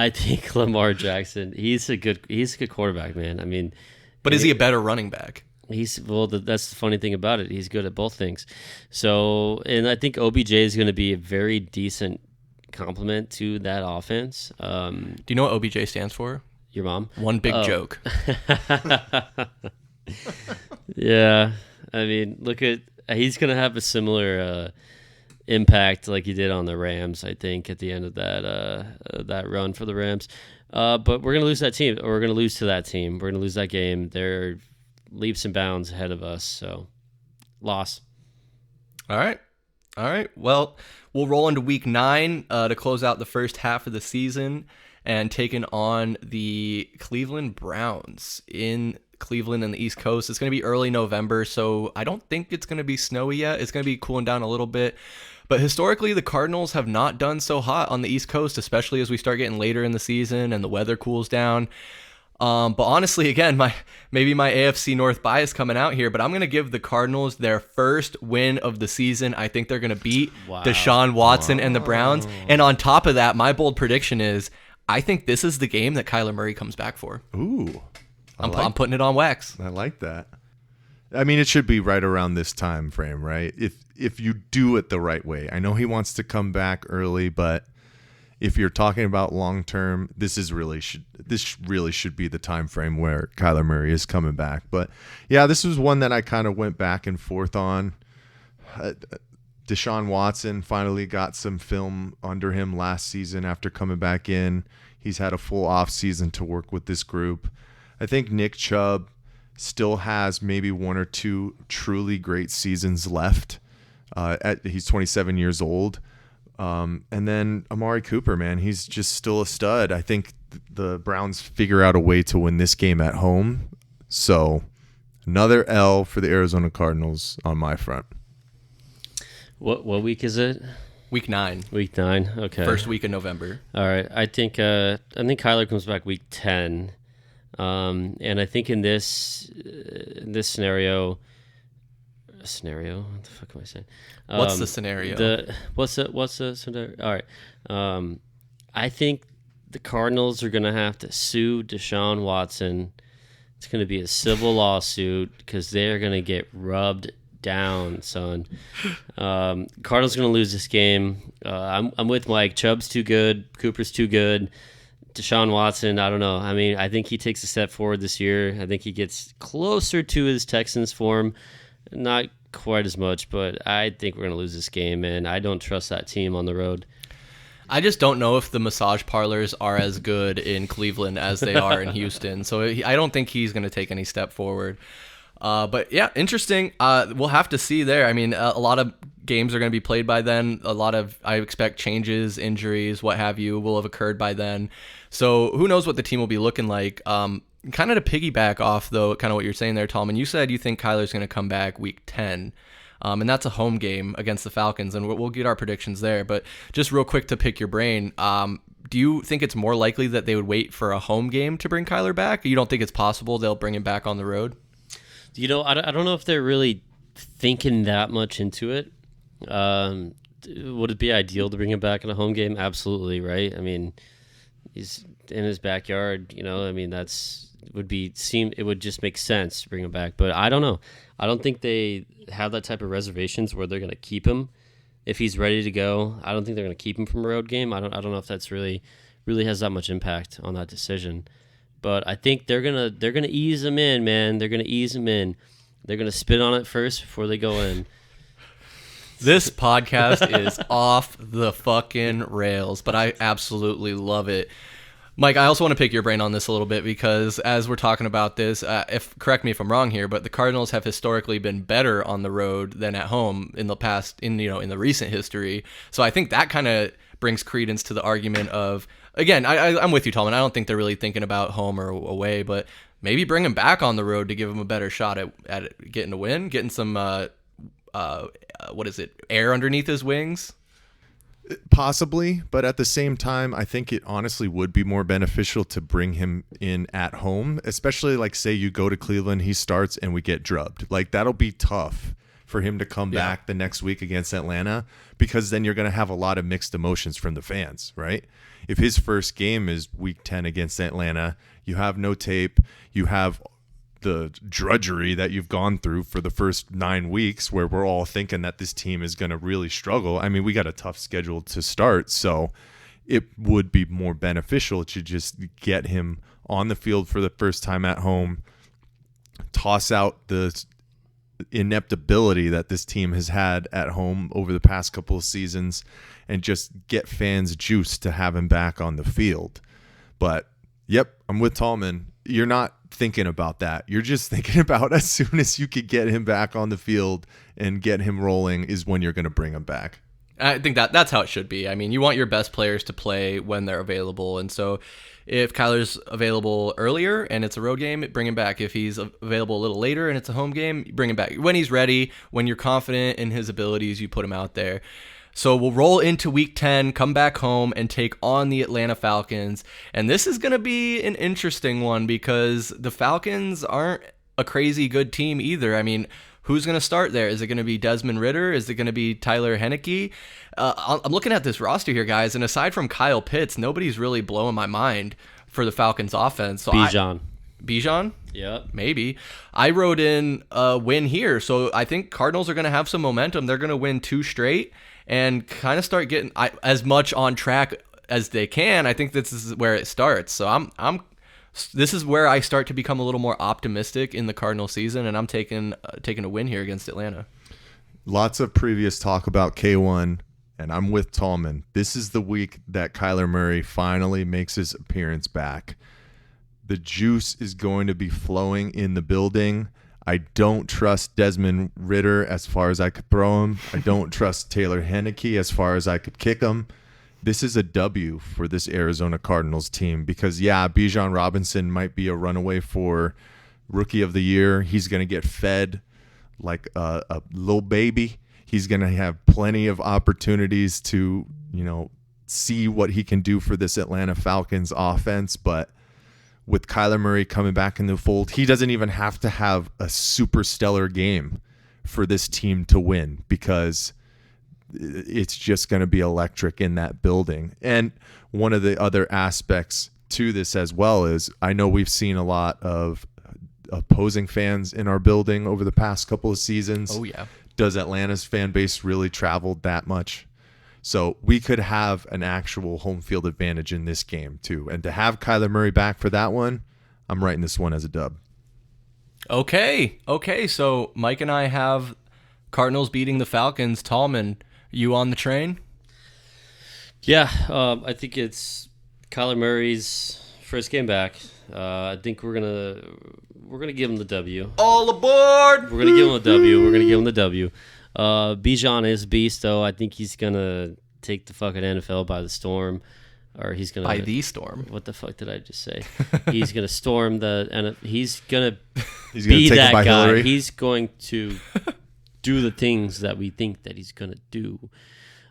B: think Lamar Jackson, he's a good quarterback, man. I mean,
A: but is he a better running back?
B: That's the funny thing about it. He's good at both things. So, and I think OBJ is going to be a very decent complement to that offense.
A: Do you know what OBJ stands for?
B: Your mom?
A: One big joke.
B: Yeah. I mean, he's going to have a similar impact like he did on the Rams, I think, at the end of that run for the Rams. But we're going to lose that team. Or we're going to lose to that team. We're going to lose that game. They're leaps and bounds ahead of us. So, loss.
A: All right. Well, we'll roll into week 9 to close out the first half of the season and taking on the Cleveland Browns in Cleveland and the East Coast. It's going to be early November, so I don't think it's going to be snowy yet. It's going to be cooling down a little bit. But historically, the Cardinals have not done so hot on the East Coast, especially as we start getting later in the season and the weather cools down. But honestly, again, maybe my AFC North bias coming out here, but I'm going to give the Cardinals their first win of the season. I think they're going to beat Deshaun Watson and the Browns. And on top of that, my bold prediction is I think this is the game that Kyler Murray comes back for.
C: Ooh.
A: I'm putting it on wax.
C: I like that. I mean, it should be right around this time frame, right? If you do it the right way. I know he wants to come back early, but if you're talking about long term, this really should be the time frame where Kyler Murray is coming back. But yeah, this was one that I kind of went back and forth on. Deshaun Watson finally got some film under him last season after coming back in. He's had a full off season to work with this group. I think Nick Chubb still has maybe 1 or 2 truly great seasons left. He's 27 years old. And then Amari Cooper, man, he's just still a stud. I think the Browns figure out a way to win this game at home. So another L for the Arizona Cardinals on my front.
B: What week is it?
A: Week 9.
B: Week 9. Okay.
A: First week of November.
B: All right. I think Kyler comes back week 10. And I think in this scenario, what the fuck am I saying?
A: What's the scenario?
B: What's the scenario? All right. I think the Cardinals are going to have to sue Deshaun Watson. It's going to be a civil lawsuit because they're going to get rubbed down, son. Cardinals are going to lose this game. I'm with Mike. Chubb's too good. Cooper's too good. Deshaun Watson, I don't know. I mean, I think he takes a step forward this year. I think he gets closer to his Texans form. Not quite as much, but I think we're going to lose this game, and I don't trust that team on the road.
A: I just don't know if the massage parlors are as good in Cleveland as they are in Houston. So I don't think he's going to take any step forward. But yeah, interesting. We'll have to see there. I mean, a lot of games are going to be played by then. I expect changes, injuries, what have you, will have occurred by then. So who knows what the team will be looking like. Kind of to piggyback off, though, kind of what you're saying there, Tallman, you said you think Kyler's going to come back week 10. And that's a home game against the Falcons, and we'll get our predictions there. But just real quick to pick your brain, do you think it's more likely that they would wait for a home game to bring Kyler back? You don't think it's possible they'll bring him back on the road?
B: I don't know if they're really thinking that much into it. Would it be ideal to bring him back in a home game? Absolutely, right? I mean, he's in his backyard. I mean, it would just make sense to bring him back. But I don't know. I don't think they have that type of reservations where they're going to keep him if he's ready to go. I don't think they're going to keep him from a road game. I don't know if that's really has that much impact on that decision. But I think they're gonna ease him in, man. They're gonna ease him in. They're gonna spit on it first before they go in.
A: This podcast is off the fucking rails, but I absolutely love it. Mike, I also want to pick your brain on this a little bit because as we're talking about this, correct me if I'm wrong here, but the Cardinals have historically been better on the road than at home in the past, in the recent history. So I think that kind of brings credence to the argument of, again, I'm with you, Tallman. I don't think they're really thinking about home or away, but maybe bring him back on the road to give him a better shot at getting a win, getting some air underneath his wings.
C: Possibly, but at the same time, I think it honestly would be more beneficial to bring him in at home, especially like say you go to Cleveland, he starts and we get drubbed. Like that'll be tough for him to come back the next week against Atlanta, because then you're going to have a lot of mixed emotions from the fans, right? If his first game is week 10 against Atlanta, you have no tape, you have the drudgery that you've gone through for the first 9 weeks where we're all thinking that this team is going to really struggle. I mean, we got a tough schedule to start, so it would be more beneficial to just get him on the field for the first time at home, toss out the ineptability that this team has had at home over the past couple of seasons, and just get fans juiced to have him back on the field. But, yep, I'm with Tallman. You're not thinking about that. You're just thinking about as soon as you could get him back on the field and get him rolling is when you're going to bring him back.
A: I think that's how it should be. I mean, you want your best players to play when they're available. And so if Kyler's available earlier and it's a road game, bring him back. If he's available a little later and it's a home game, bring him back. When he's ready, when you're confident in his abilities, you put him out there. So we'll roll into week 10, come back home, and take on the Atlanta Falcons. And this is going to be an interesting one because the Falcons aren't a crazy good team either. I mean, who's going to start there? Is it going to be Desmond Ridder? Is it going to be Tyler Heineke? I'm looking at this roster here, guys, and aside from Kyle Pitts, nobody's really blowing my mind for the Falcons offense. So Bijan?
B: Yeah.
A: Maybe. I wrote in a win here, so I think Cardinals are going to have some momentum. They're going to win 2 straight and kind of start getting as much on track as they can. I think this is where it starts. So this is where I start to become a little more optimistic in the Cardinal season, and I'm taking a win here against Atlanta.
C: Lots of previous talk about K1, and I'm with Tallman. This is the week that Kyler Murray finally makes his appearance back. The juice is going to be flowing in the building. I don't trust Desmond Ridder as far as I could throw him. I don't trust Taylor Heineke as far as I could kick him. This is a W for this Arizona Cardinals team because, Bijan Robinson might be a runaway for Rookie of the Year. He's going to get fed like a little baby. He's going to have plenty of opportunities to, see what he can do for this Atlanta Falcons offense, but with Kyler Murray coming back in the fold, he doesn't even have to have a super stellar game for this team to win because it's just going to be electric in that building. And one of the other aspects to this as well is I know we've seen a lot of opposing fans in our building over the past couple of seasons.
A: Oh, yeah.
C: Does Atlanta's fan base really travel that much? So we could have an actual home field advantage in this game too. And to have Kyler Murray back for that one, I'm writing this one as a dub.
A: Okay. So Mike and I have Cardinals beating the Falcons. Tallman, you on the train?
B: Yeah, I think it's Kyler Murray's first game back. I think we're gonna give him the W.
A: All aboard!
B: We're gonna give him the W. Bijan is beast, though. I think he's gonna take the fucking NFL by the storm, or he's gonna
A: by the storm.
B: What the fuck did I just say? He's gonna storm he's gonna
C: be
B: that guy.
C: Hillary.
B: He's going to do the things that we think that he's gonna do.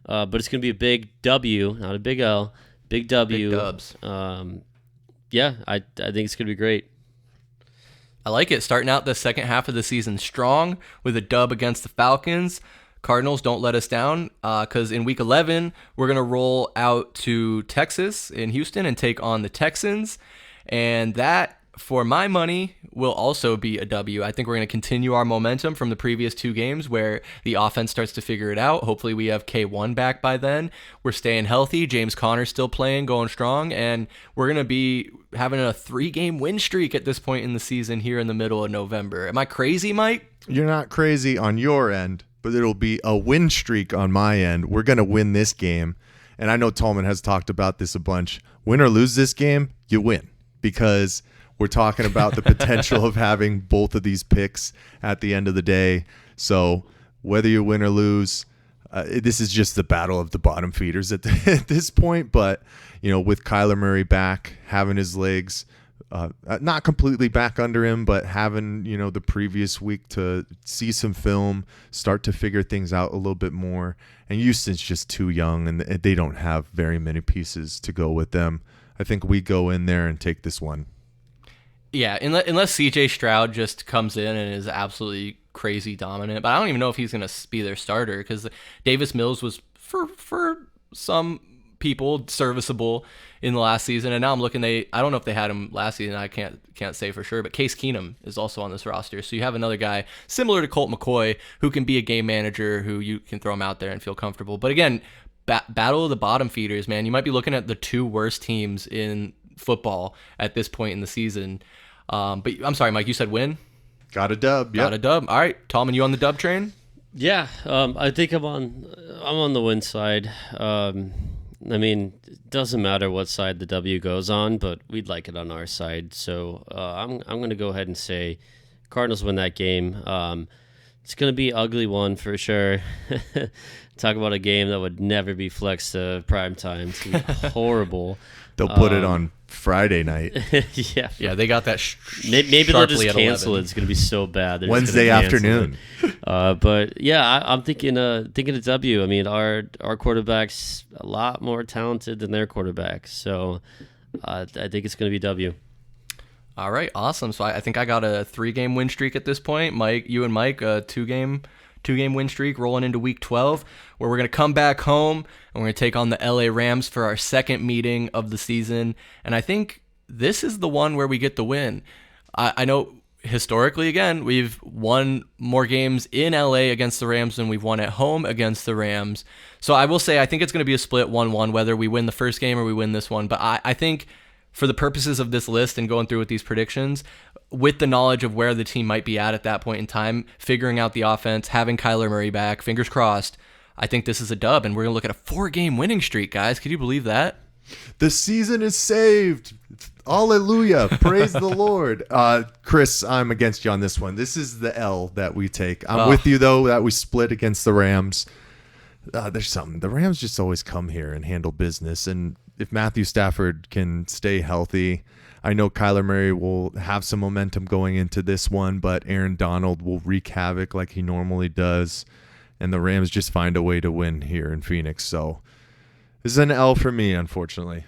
B: But it's gonna be a big W, not a big L. Big W.
A: Big dubs.
B: Yeah, I think it's going to be great.
A: I like it. Starting out the second half of the season strong with a dub against the Falcons. Cardinals, don't let us down, because in Week 11, we're going to roll out to Texas in Houston and take on the Texans. And that, for my money, will also be a W. I think we're going to continue our momentum from the previous 2 games where the offense starts to figure it out. Hopefully we have K1 back by then. We're staying healthy. James Conner's still playing, going strong. And we're going to be having a 3-game win streak at this point in the season here in the middle of November. Am I crazy, Mike?
C: You're not crazy on your end, but it'll be a win streak on my end. We're going to win this game. And I know Tallman has talked about this a bunch. Win or lose this game, you win. Because we're talking about the potential of having both of these picks at the end of the day. So whether you win or lose, this is just the battle of the bottom feeders at this point. But, with Kyler Murray back, having his legs not completely back under him, but having, the previous week to see some film, start to figure things out a little bit more. And Houston's just too young, and they don't have very many pieces to go with them. I think we go in there and take this one.
A: Yeah, unless C.J. Stroud just comes in and is absolutely crazy dominant. But I don't even know if he's going to be their starter, because Davis Mills was, for some people, serviceable in the last season. And now I'm looking, I don't know if they had him last season. I can't say for sure. But Case Keenum is also on this roster. So you have another guy similar to Colt McCoy who can be a game manager, who you can throw him out there and feel comfortable. But again, battle of the bottom feeders, man. You might be looking at the 2 worst teams in football at this point in the season. But I'm sorry, Mike, you said win?
C: Got a dub.
A: Got a dub. All right, Tallman, you on the dub train?
B: Yeah, I think I'm on the win side. It doesn't matter what side the W goes on, but we'd like it on our side. So I'm going to go ahead and say Cardinals win that game. It's going to be an ugly one for sure. Talk about a game that would never be flexed to prime time. It's going to be horrible.
C: They'll put it on Friday night.
A: Yeah, they got that.
B: Maybe they'll just cancel
A: 11.
B: it. It's going to be so bad.
C: Wednesday afternoon.
B: But yeah, I'm thinking a W. I mean, our quarterback's a lot more talented than their quarterback, so I think it's going to be W.
A: All right, awesome. So I think I got a 3-game win streak at this point. Mike, you and Mike, a 2-game win streak rolling into Week 12, where we're going to come back home and we're going to take on the LA Rams for our second meeting of the season. And I think this is the one where we get the win. I know historically, again, we've won more games in LA against the Rams than we've won at home against the Rams. So I will say I think it's going to be a split 1-1, whether we win the first game or we win this one. But I think for the purposes of this list and going through with these predictions, with the knowledge of where the team might be at that point in time, figuring out the offense, having Kyler Murray back, fingers crossed, I think this is a dub, and we're going to look at a 4-game winning streak, guys. Could you believe that?
C: The season is saved. Hallelujah. Praise the Lord. Chris, I'm against you on this one. This is the L that we take. I'm with you, though, that we split against the Rams. There's something. The Rams just always come here and handle business, and if Matthew Stafford can stay healthy, I know Kyler Murray will have some momentum going into this one, but Aaron Donald will wreak havoc like he normally does, and the Rams just find a way to win here in Phoenix. So this is an L for me, unfortunately.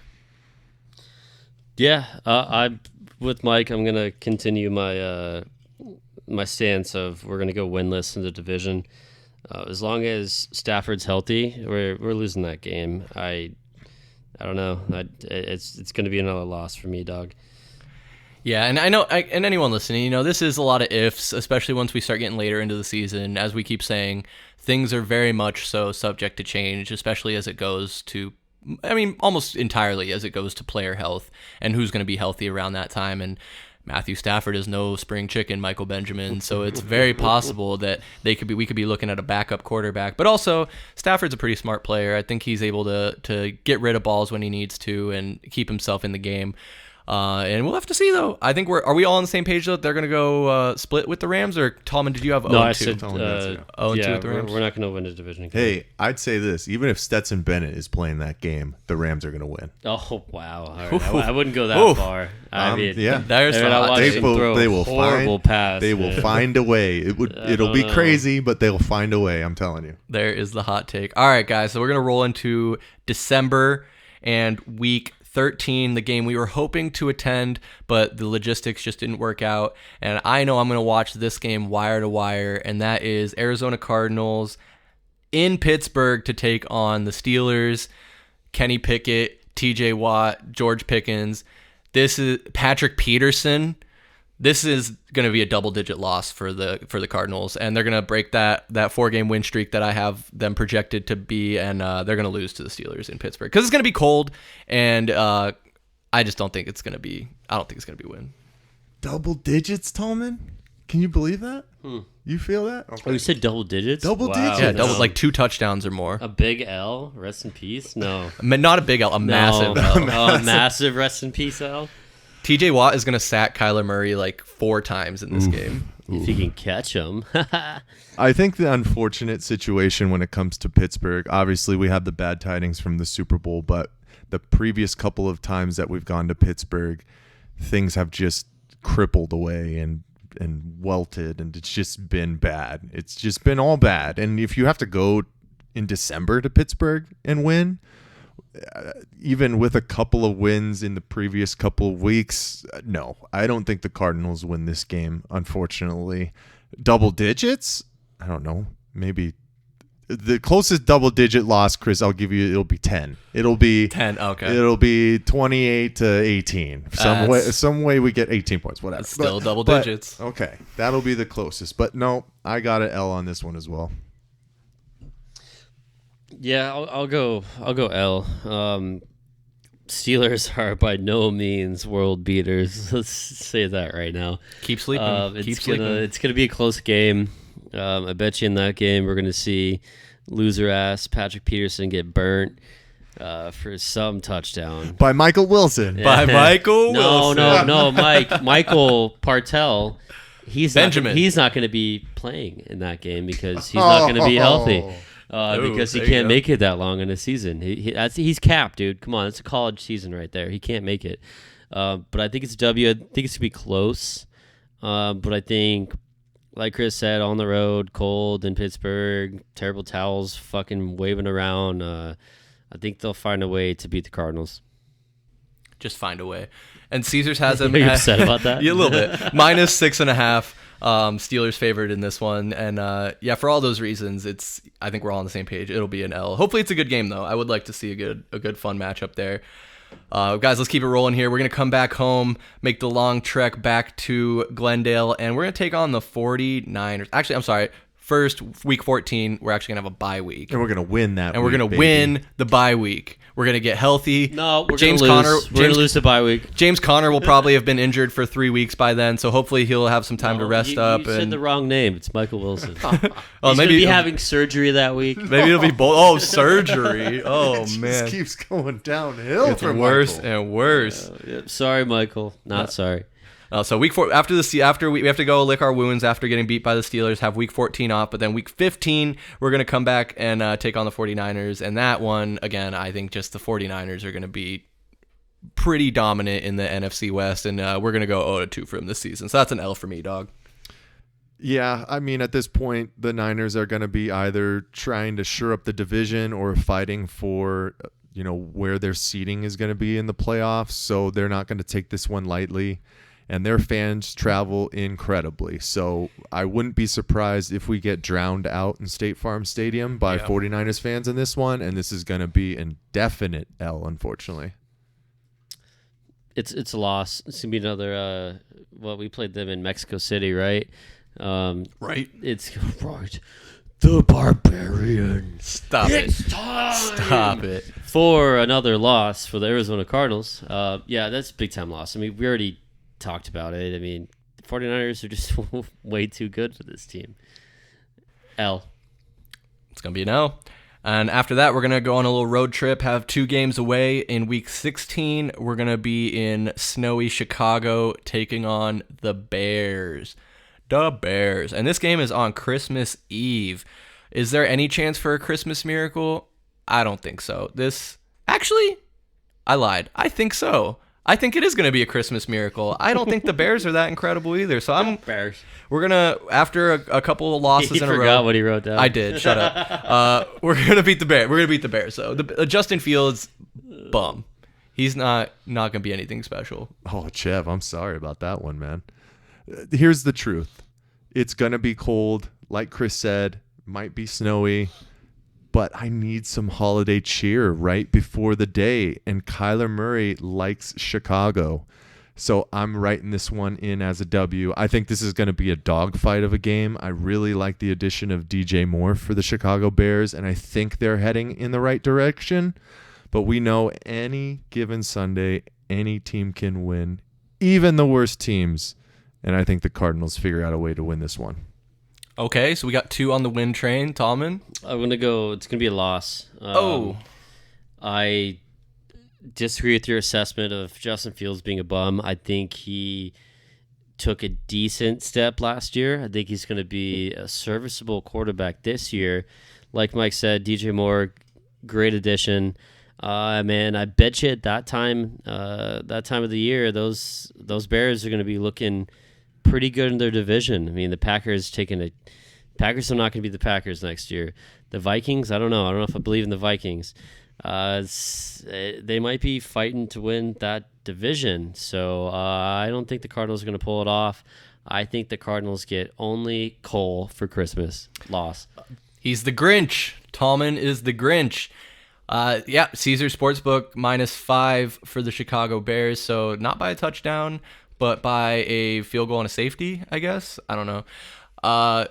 B: Yeah, I'm with Mike. I'm going to continue my my stance of we're going to go winless in the division. As long as Stafford's healthy, we're losing that game. I don't know. It's going to be another loss for me, dog.
A: Yeah, and I know, and anyone listening, this is a lot of ifs, especially once we start getting later into the season. As we keep saying, things are very much so subject to change, especially as it goes to, almost entirely as it goes to player health and who's going to be healthy around that time. And Matthew Stafford is no spring chicken, Michael Benjamin, so it's very possible that we could be looking at a backup quarterback. But also, Stafford's a pretty smart player. I think he's able to get rid of balls when he needs to and keep himself in the game. And we'll have to see, though. I think are we all on the same page, though? They're going to go split with the Rams? Or, Tallman, did you have 0-2?
B: No, I said
A: 0-2 with the Rams?
B: We're not going to win the division again.
C: Hey, I'd say this. Even if Stetson Bennett is playing that game, the Rams are going to win.
B: Oh, wow. All right. I wouldn't go that far.
C: Yeah.
A: There's the hot take.
C: They will
B: horrible pass.
C: They will find a way. It'll be crazy, but they'll find a way, I'm telling you.
A: There is the hot take. All right, guys, so we're going to roll into December. and Week 13, the game we were hoping to attend, but the logistics just didn't work out. And I know I'm going to watch this game wire to wire, and that is Arizona Cardinals in Pittsburgh to take on the Steelers. Kenny Pickett, TJ Watt, George Pickens. This is Patrick Peterson. This is going to be a double-digit loss for the Cardinals, and they're going to break that 4-game win streak that I have them projected to be, and they're going to lose to the Steelers in Pittsburgh because it's going to be cold, and I just don't think it's going to be. I don't think it's going to be a win.
C: Double digits, Tallman? Can you believe that? You feel that? Okay.
B: Oh, you said double digits?
C: Double digits?
A: Yeah, double, like 2 touchdowns or more.
B: A big L, rest in peace? No.
A: Not a big L, a massive L.
B: Oh, massive rest in peace L?
A: TJ Watt is going to sack Kyler Murray like 4 times in this game.
B: If he can catch him.
C: I think the unfortunate situation when it comes to Pittsburgh, obviously we have the bad tidings from the Super Bowl, but the previous couple of times that we've gone to Pittsburgh, things have just crippled away and welted, and it's just been bad. It's just been all bad. And if you have to go in December to Pittsburgh and win, even with a couple of wins in the previous couple of weeks, no, I don't think the Cardinals win this game, unfortunately. Double digits? I don't know. Maybe the closest double-digit loss, Chris, I'll give you, it'll be 10. It'll be
A: 10, okay.
C: It'll be 28-18. Some way we get 18 points, whatever.
A: Still double digits.
C: Okay, that'll be the closest. But no, I got an L on this one as well.
B: Yeah, I'll go L. Steelers are by no means world beaters. Let's say that right now.
A: Keep sleeping.
B: It's gonna be a close game. I bet you in that game we're gonna see loser ass Patrick Peterson get burnt for some touchdown
C: By Michael Wilson.
B: Yeah.
A: By Michael Wilson.
B: No, Michael Partel. He's
A: Benjamin.
B: He's not going to be playing in that game because he's not going to be healthy. Because he can't make it that long in a season. He's capped, dude. Come on, it's a college season right there. He can't make it. But I think it's a W. I think it's gonna be close. But I think, like Chris said, on the road, cold in Pittsburgh, terrible towels fucking waving around. I think they'll find a way to beat the Cardinals.
A: Just find a way. And Caesars has them.
B: Are you upset about that?
A: Yeah, a little bit. -6.5. Steelers favored in this one, and for all those reasons, I think we're all on the same page. It'll be an L. Hopefully, it's a good game though. I would like to see a good fun matchup there. Guys, let's keep it rolling here. We're gonna come back home, make the long trek back to Glendale, and we're gonna take on the 49ers. Actually, I'm sorry. First, week 14, we're actually going to have a bye week.
C: And we're going to win that
A: And we're going to win the bye week. We're going to get healthy.
B: No, we're going to lose. We're going to lose the bye week.
A: James Conner will probably have been injured for 3 weeks by then, so hopefully he'll have some time to rest up.
B: You said the wrong name. It's Michael Wilson.
A: He's
B: going to be having surgery that week.
A: Maybe it'll be both. Oh, surgery. Oh,
C: it
A: man.
C: It keeps going downhill
A: It's
C: for
A: worse
C: Michael.
A: and worse.
B: Sorry, Michael. Not sorry.
A: So week 4 after we have to go lick our wounds after getting beat by the Steelers, have week 14 off, but then week 15 we're going to come back and take on the 49ers, and that one again I think just the 49ers are going to be pretty dominant in the NFC West, and we're going to go 0-2 for them this season. So that's an L for me, dog.
C: Yeah, I mean at this point the Niners are going to be either trying to shore up the division or fighting for where their seeding is going to be in the playoffs, so they're not going to take this one lightly. And their fans travel incredibly. So I wouldn't be surprised if we get drowned out in State Farm Stadium by 49ers fans in this one. And this is going to be an definite L, unfortunately.
B: It's a loss. It's going to be another, we played them in Mexico City, right?
A: Right.
B: It's right. The Barbarians.
A: Stop it. Stop it.
B: For another loss for the Arizona Cardinals. That's a big-time loss. I mean, we already talked about it. I mean, the 49ers are just way too good for this team. L.
A: It's going to be an L. And after that, we're going to go on a little road trip, have 2 games away. In week 16, we're going to be in snowy Chicago taking on the Bears. The Bears. And this game is on Christmas Eve. Is there any chance for a Christmas miracle? I don't think so. Actually, I lied. I think so. I think it is going to be a Christmas miracle. I don't think the Bears are that incredible either. So
B: Bears.
A: We're gonna, after a couple of losses in a row.
B: He forgot what he wrote down.
A: I did. Shut up. We're gonna beat the Bears. We're gonna beat the Bears. So Justin Fields, bum. He's not going to be anything special.
C: Oh, Chev, I'm sorry about that one, man. Here's the truth. It's going to be cold. Like Chris said, might be snowy. But I need some holiday cheer right before the day. And Kyler Murray likes Chicago. So I'm writing this one in as a W. I think this is going to be a dogfight of a game. I really like the addition of DJ Moore for the Chicago Bears. And I think they're heading in the right direction. But we know any given Sunday, any team can win, even the worst teams. And I think the Cardinals figure out a way to win this one.
A: Okay, so we got 2 on the win train. Tallman?
B: I'm going to go, it's going to be a loss. I disagree with your assessment of Justin Fields being a bum. I think he took a decent step last year. I think he's going to be a serviceable quarterback this year. Like Mike said, DJ Moore, great addition. Man, I bet you at that time of the year, those Bears are going to be looking pretty good in their division. I mean, the Packers are not going to be the Packers next year. The Vikings, I don't know. I don't know if I believe in the Vikings. They might be fighting to win that division. So I don't think the Cardinals are going to pull it off. I think the Cardinals get only Cole for Christmas. Loss.
A: He's the Grinch. Tallman is the Grinch. Caesar Sportsbook -5 for the Chicago Bears. So not by a touchdown, but by a field goal and a safety, I guess. I don't know.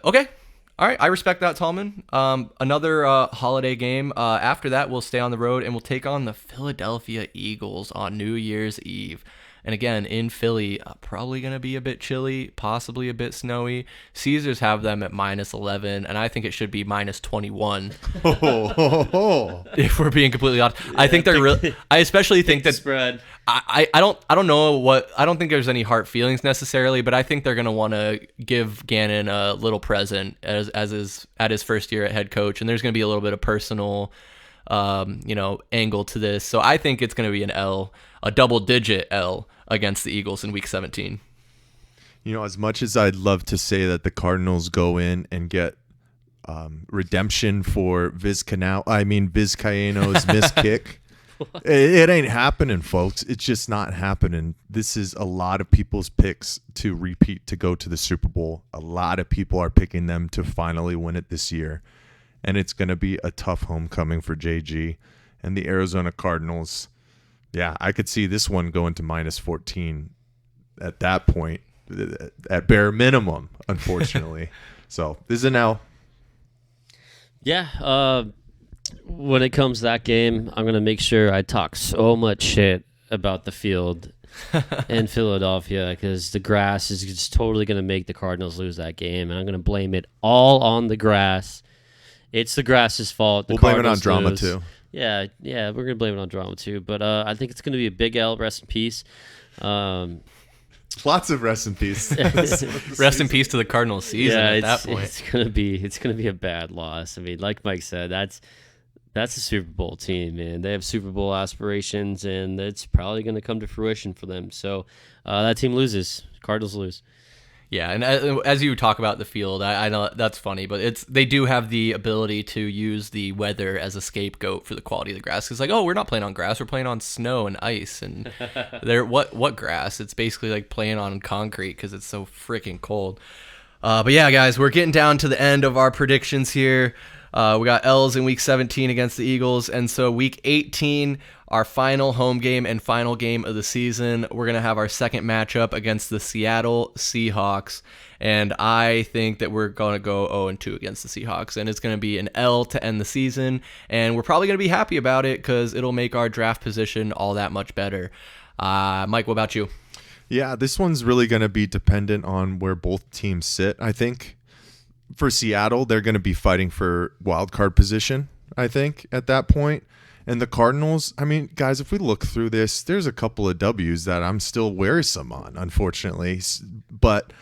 A: Okay. All right. I respect that, Tallman. Another holiday game. After that, we'll stay on the road and we'll take on the Philadelphia Eagles on New Year's Eve. And again, in Philly, probably going to be a bit chilly, possibly a bit snowy. Caesars have them at -11, and I think it should be -21. If we're being completely honest, I think they're really. I especially think that
B: spread.
A: I don't know what. I don't think there's any hard feelings necessarily, but I think they're going to want to give Gannon a little present as at his first year at head coach, and there's going to be a little bit of personal, angle to this. So I think it's going to be an L, a double-digit L against the Eagles in Week 17.
C: As much as I'd love to say that the Cardinals go in and get redemption for Vizcaino's missed kick, it ain't happening, folks. It's just not happening. This is a lot of people's picks to repeat to go to the Super Bowl. A lot of people are picking them to finally win it this year. And it's going to be a tough homecoming for JG and the Arizona Cardinals. Yeah, I could see this one going to -14 at that point, at bare minimum, unfortunately. So this is an L.
B: Yeah, when it comes to that game, I'm going to make sure I talk so much shit about the field in Philadelphia because the grass is just totally going to make the Cardinals lose that game. And I'm going to blame it all on the grass. It's the grass's fault.
C: We'll blame it on drama, too.
B: Yeah, we're going to blame it on drama, too. But I think it's going to be a big L, rest in peace.
C: Lots of rest in peace.
A: Rest in peace to the Cardinals season at that point.
B: It's gonna be a bad loss. I mean, like Mike said, that's a Super Bowl team, man. They have Super Bowl aspirations, and it's probably going to come to fruition for them. So that team loses. Cardinals lose.
A: Yeah, and as you talk about the field, I know that's funny, but they do have the ability to use the weather as a scapegoat for the quality of the grass. It's like, oh, we're not playing on grass, we're playing on snow and ice, and they're what grass? It's basically like playing on concrete because it's so freaking cold. But yeah, guys, we're getting down to the end of our predictions here. We got L's in Week 17 against the Eagles, and so Week 18, our final home game and final game of the season, we're going to have our second matchup against the Seattle Seahawks, and I think that we're going to go 0-2 against the Seahawks, and it's going to be an L to end the season, and we're probably going to be happy about it because it'll make our draft position all that much better. Mike, what about you?
C: Yeah, this one's really going to be dependent on where both teams sit, I think. For Seattle, they're going to be fighting for wildcard position, I think, at that point. And the Cardinals, I mean, guys, if we look through this, there's a couple of W's that I'm still wearisome on, unfortunately. But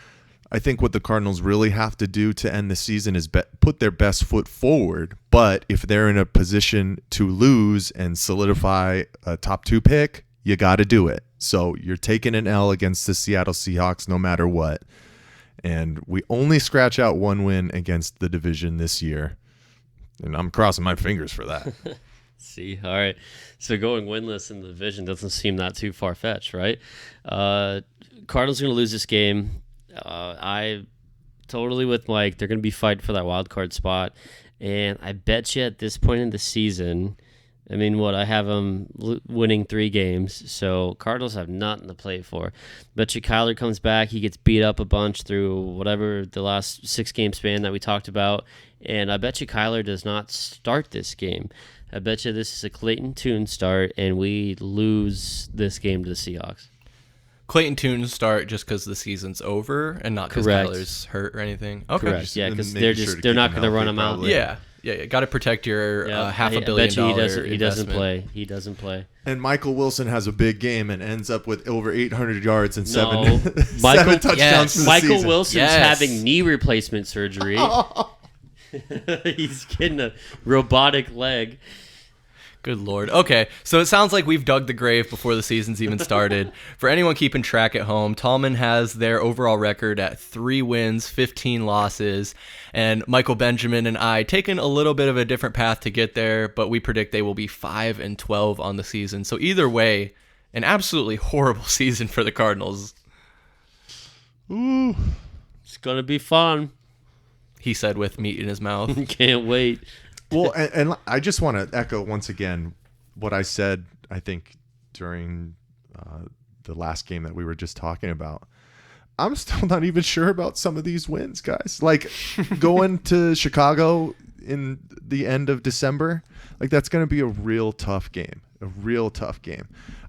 C: I think what the Cardinals really have to do to end the season is put their best foot forward. But if they're in a position to lose and solidify a top 2 pick, you got to do it. So you're taking an L against the Seattle Seahawks no matter what. And we only scratch out one win against the division this year. And I'm crossing my fingers for that.
B: See, all right. So going winless in the division doesn't seem that too far-fetched, right? Cardinals are going to lose this game. I totally with Mike. They're going to be fighting for that wild card spot. And I bet you at this point in the season, I mean, I have them winning 3 games, so Cardinals have nothing to play for. Bet you Kyler comes back, he gets beat up a bunch through whatever the last 6-game span that we talked about, and I bet you Kyler does not start this game. I bet you this is a Clayton Tune start, and we lose this game to the Seahawks.
A: Clayton Tune start just because the season's over and not because Kyler's hurt or anything? Okay.
B: Correct, yeah, because they're not going to run him out.
A: Yeah. Got to protect your $500 million
B: he doesn't play. He doesn't play.
C: And Michael Wilson has a big game and ends up with over 800 yards and 7 touchdowns for the
B: Michael
C: season.
B: Wilson's having knee replacement surgery. He's getting a robotic leg.
A: Good Lord. Okay, so it sounds like we've dug the grave before the season's even started. For anyone keeping track at home, Tallman has their overall record at 3 wins, 15 losses, and Michael Benjamin and I taken a little bit of a different path to get there, but we predict they will be 5-12 on the season. So either way, an absolutely horrible season for the Cardinals.
B: Ooh, it's going to be fun,
A: he said with meat in his mouth.
B: Can't wait.
C: Well, and I just want to echo once again what I said, I think, during the last game that we were just talking about. I'm still not even sure about some of these wins, guys. Like, going to Chicago in the end of December, like, that's going to be a real tough game.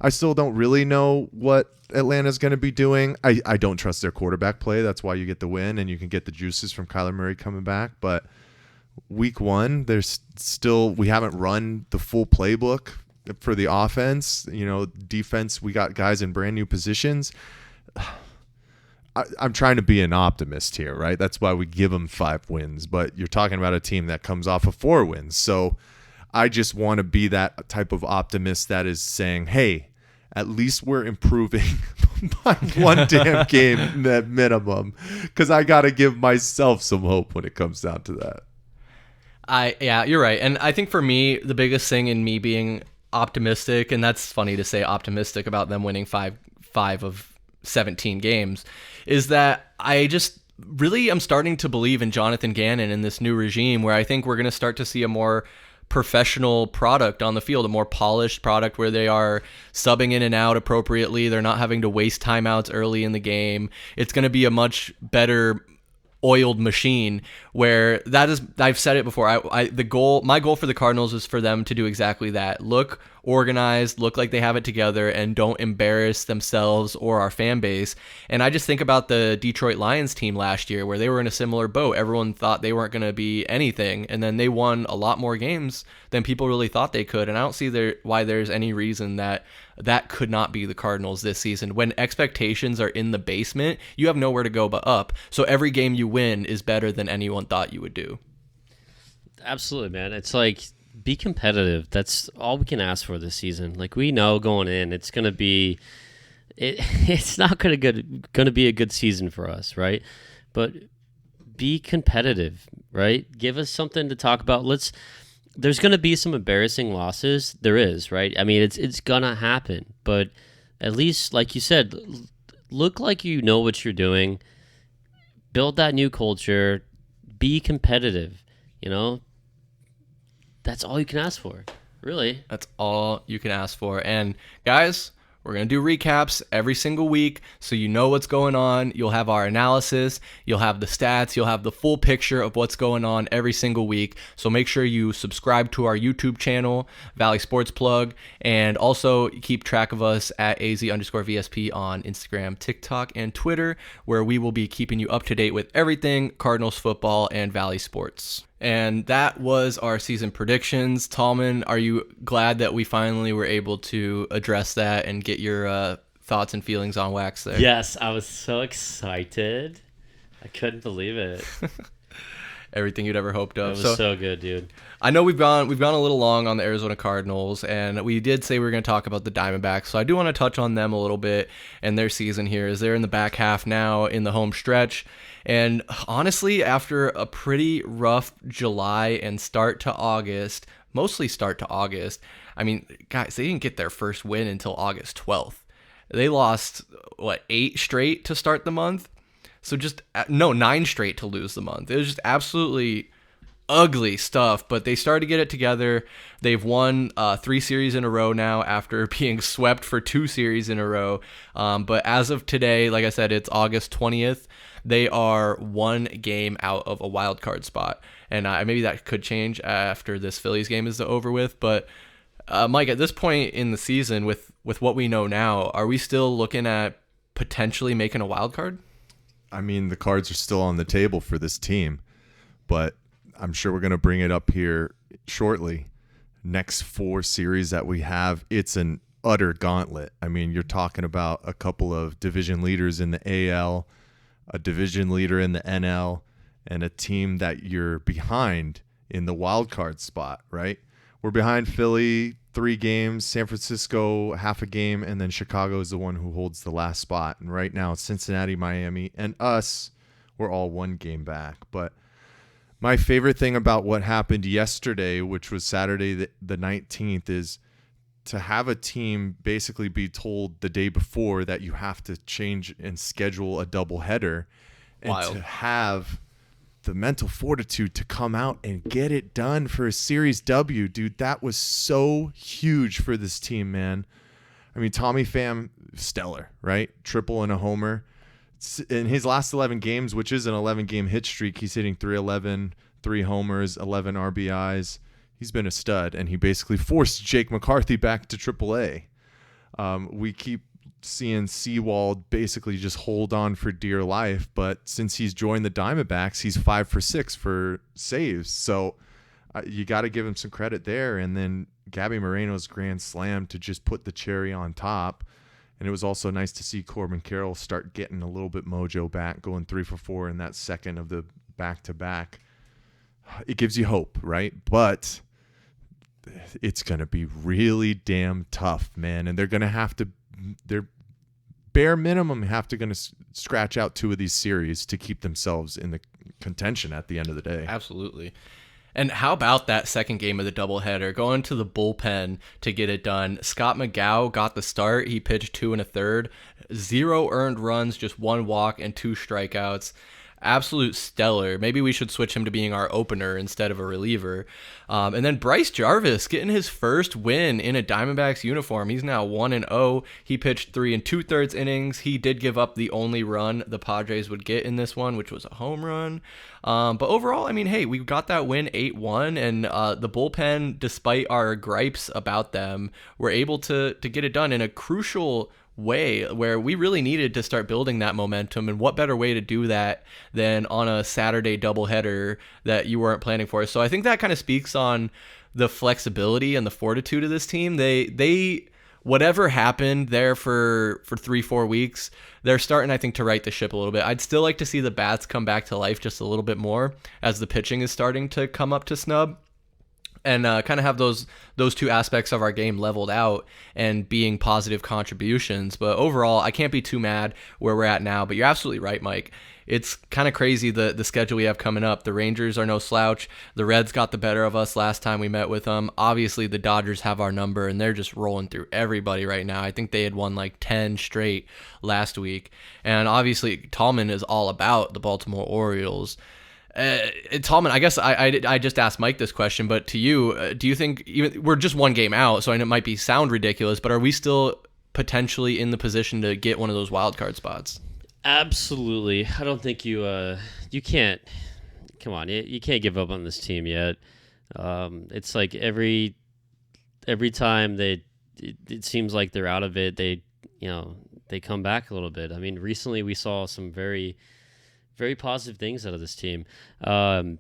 C: I still don't really know what Atlanta's going to be doing. I don't trust their quarterback play. That's why you get the win, and you can get the juices from Kyler Murray coming back, but week 1, we haven't run the full playbook for the offense. Defense, we got guys in brand new positions. I'm trying to be an optimist here, right? That's why we give them 5 wins, but you're talking about a team that comes off of 4 wins. So I just want to be that type of optimist that is saying, hey, at least we're improving by 1 damn game at minimum, because I got to give myself some hope when it comes down to that.
A: Yeah, you're right. And I think for me, the biggest thing in me being optimistic, and that's funny to say optimistic about them winning 5 of 17 games, is that I just really am starting to believe in Jonathan Gannon in this new regime, where I think we're going to start to see a more professional product on the field, a more polished product where they are subbing in and out appropriately. They're not having to waste timeouts early in the game. It's going to be a much better oiled machine, where that is, I've said it before, my goal for the Cardinals is for them to do exactly that. Look organized, look like they have it together, and don't embarrass themselves or our fan base. And I just think about the Detroit Lions team last year, where they were in a similar boat. Everyone thought they weren't going to be anything, and then they won a lot more games than people really thought they could. And I don't see why there's any reason that could not be the Cardinals this season. When expectations are in the basement, you have nowhere to go but up. So every game you win is better than anyone thought you would do.
B: Absolutely, man. It's like, be competitive. That's all we can ask for this season. Like, we know going in, it's going to be it's not going to be a good season for us, right? But be competitive, right? Give us something to talk about. There's going to be some embarrassing losses. There is, right? I mean, it's going to happen. But at least, like you said, look like you know what you're doing. Build that new culture. Be competitive, That's all you can ask for, really.
A: That's all you can ask for. And guys, we're going to do recaps every single week, so you know what's going on. You'll have our analysis. You'll have the stats. You'll have the full picture of what's going on every single week. So make sure you subscribe to our YouTube channel, Valley Sports Plug, and also keep track of us at AZ_VSP on Instagram, TikTok, and Twitter, where we will be keeping you up to date with everything Cardinals football and Valley sports. And that was our season predictions. Tallman, are you glad that we finally were able to address that and get your thoughts and feelings on wax there?
B: Yes, I was so excited. I couldn't believe it.
A: Everything you'd ever hoped of.
B: It was so good, dude.
A: I know we've gone a little long on the Arizona Cardinals, and we did say we were going to talk about the Diamondbacks, so I do want to touch on them a little bit and their season here, as they're in the back half now in the home stretch. And honestly, after a pretty rough July and start to August, mostly start to August. I mean, guys, they didn't get their first win until August 12th. They lost, 8 straight to start the month? So just, no, 9 straight to lose the month. It was just absolutely ugly stuff, but they started to get it together. They've won 3 series in a row now after being swept for 2 series in a row. But as of today, like I said, it's August 20th. They are 1 game out of a wild card spot. And maybe that could change after this Phillies game is over with. But Mike, at this point in the season, with what we know now, are we still looking at potentially making a wild card?
C: I mean, the cards are still on the table for this team, but I'm sure we're going to bring it up here shortly. Next 4 series that we have, it's an utter gauntlet. I mean, you're talking about a couple of division leaders in the AL, a division leader in the NL, and a team that you're behind in the wild card spot, right? We're behind Philly 3 games, San Francisco half a game, and then Chicago is the one who holds the last spot. And right now, Cincinnati, Miami, and us, we're all 1 game back. But my favorite thing about what happened yesterday, which was Saturday the 19th, is to have a team basically be told the day before that you have to change and schedule a doubleheader, and
A: Wild.
C: to have the mental fortitude to come out and get it done for a series W, dude. That was so huge for this team, man. I mean, Tommy Pham, stellar, right? Triple and a homer. In his last 11 games, which is an 11-game hit streak, he's hitting .311, 3 homers, 11 RBIs. He's been a stud, and he basically forced Jake McCarthy back to AAA. We keep seeing Seawald basically just hold on for dear life, but since he's joined the Diamondbacks, he's 5 for 6 for saves. So you got to give him some credit there. And then Gabby Moreno's grand slam to just put the cherry on top. And it was also nice to see Corbin Carroll start getting a little bit mojo back, going 3 for 4 in that second of the back-to-back. It gives you hope, right? But it's going to be really damn tough, man. And they're going to have to, they're bare minimum going to scratch out 2 of these series to keep themselves in the contention at the end of the day.
A: Absolutely. And how about that second game of the doubleheader, going to the bullpen to get it done? Scott McGough got the start. He pitched 2 1/3, 0 earned runs, just 1 walk and 2 strikeouts. Absolute stellar. Maybe we should switch him to being our opener instead of a reliever. And then Bryce Jarvis getting his first win in a Diamondbacks uniform. He's now 1-0. He pitched 3 2/3 innings. He did give up the only run the Padres would get in this one, which was a home run. But overall, I mean, hey, we got that win 8-1, and the bullpen, despite our gripes about them, were able to get it done in a crucial way where we really needed to start building that momentum. And what better way to do that than on a Saturday doubleheader that you weren't planning for? So I think that kind of speaks on the flexibility and the fortitude of this team. They whatever happened there for 3-4 weeks, they're starting, I think, to right the ship a little bit. I'd still like to see the bats come back to life just a little bit more as the pitching is starting to come up to snub, and kind of have those 2 aspects of our game leveled out and being positive contributions. But overall, I can't be too mad where we're at now. But you're absolutely right, Mike. It's kind of crazy the schedule we have coming up. The Rangers are no slouch. The Reds got the better of us last time we met with them. Obviously, the Dodgers have our number, and they're just rolling through everybody right now. I think they had won like 10 straight last week. And obviously, Tallman is all about the Baltimore Orioles. Tallman, I guess I just asked Mike this question, but to you, do you think, even we're just 1 game out, so I know it might sound ridiculous, but are we still potentially in the position to get one of those wild card spots?
B: Absolutely. I don't think you can't. Come on, you can't give up on this team yet. It's like every time it seems like they're out of it, they come back a little bit. I mean, recently we saw some very, very positive things out of this team. I'm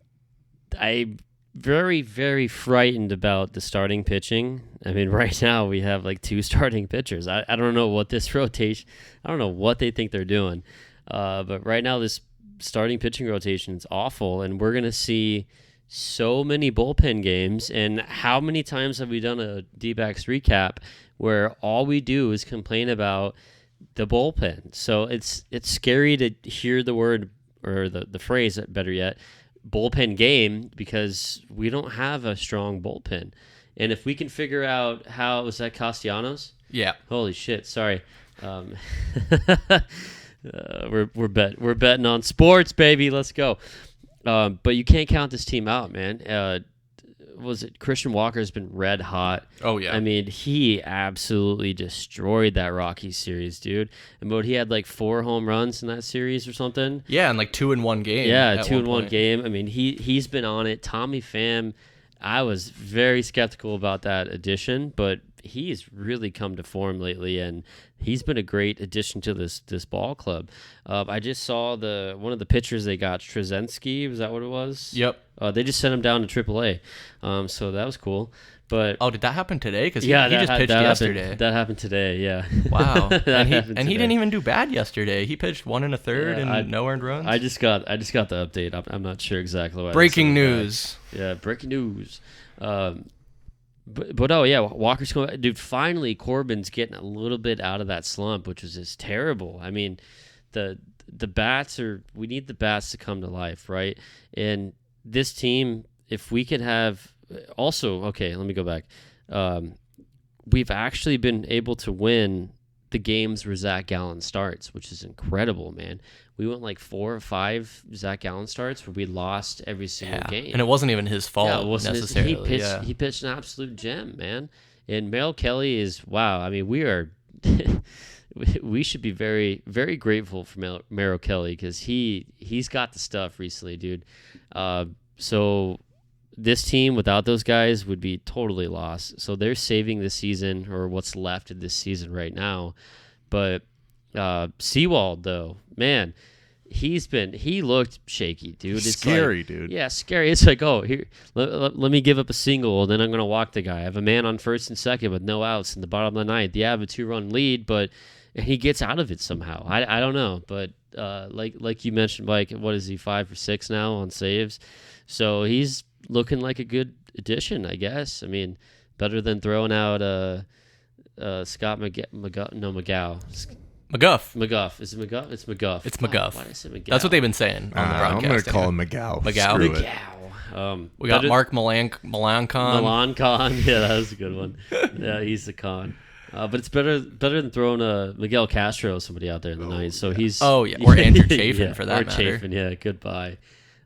B: very, very frightened about the starting pitching. I mean, right now we have like 2 starting pitchers. I don't know what this rotation, I don't know what they think they're doing. But right now this starting pitching rotation is awful, and we're going to see so many bullpen games. And how many times have we done a Dbacks recap where all we do is complain about the bullpen? So it's scary to hear the word, or the phrase, better yet, bullpen game because we don't have a strong bullpen. And if we can figure out how, was that Castellanos?
A: Yeah.
B: Holy shit! Sorry. We're betting on sports, baby. Let's go. But you can't count this team out, man. Was it Christian Walker has been red hot?
A: Oh yeah.
B: I mean, he absolutely destroyed that Rockies series, dude. And he had like 4 home runs in that series or something.
A: Yeah, and like 2 in 1 game.
B: Yeah, 2 in 1 game. I mean, he's been on it. Tommy Pham, I was very skeptical about that addition, but he's really come to form lately, and he's been a great addition to this ball club. I just saw one of the pitchers they got, Trzynski, was that what it was?
A: Yep.
B: They just sent him down to AAA, so that was cool. But
A: did that happen today? Because he
B: that
A: just pitched yesterday.
B: That happened today, yeah.
A: Wow. and he
B: today.
A: didn't even do bad yesterday. He pitched 1 1/3 and no earned runs.
B: I just got the update. I'm not sure exactly what.
A: Breaking news.
B: Yeah, breaking news. But oh yeah, Walker's going. Dude, finally Corbin's getting a little bit out of that slump, which was just terrible. I mean, the bats are. We need the bats to come to life, right? And this team, if we could have. Also, okay, let me go back. We've actually been able to win the games where Zach Gallen starts, which is incredible, man. We went like 4 or 5 Zach Gallen starts where we lost every single game.
A: And it wasn't even his fault necessarily.
B: He pitched an absolute gem, man. And Merrill Kelly is, wow. I mean, we should be very, very grateful for Merrill Kelly because he's got the stuff recently, dude. So this team without those guys would be totally lost. So they're saving this season or what's left of this season right now. But Sewald, though, man, he looked shaky, dude. It's
C: scary,
B: like,
C: dude.
B: Yeah, scary. It's like, oh, here, let me give up a single, and then I'm going to walk the guy. I have a man on first and second with no outs in the bottom of the ninth. Yeah, I have a 2-run lead, but he gets out of it somehow. I don't know, but like you mentioned, Mike, what is he, 5 or 6 now on saves? So he's looking like a good addition, I guess. I mean, better than throwing out Scott McGough.
A: McGuff.
B: Is it McGuff? It's McGuff.
A: It's McGuff.
B: Why did I say McGough?
A: That's what they've been saying on the broadcast.
C: I'm going to call him McGough.
A: McGough. We got Mark Melancon.
B: Melancon. Yeah, that was a good one. Yeah, he's the con. But it's better than throwing Miguel Castro, somebody out there in the ninth. So he's
A: or Andrew Chafin for that matter.
B: Chafin, yeah, goodbye.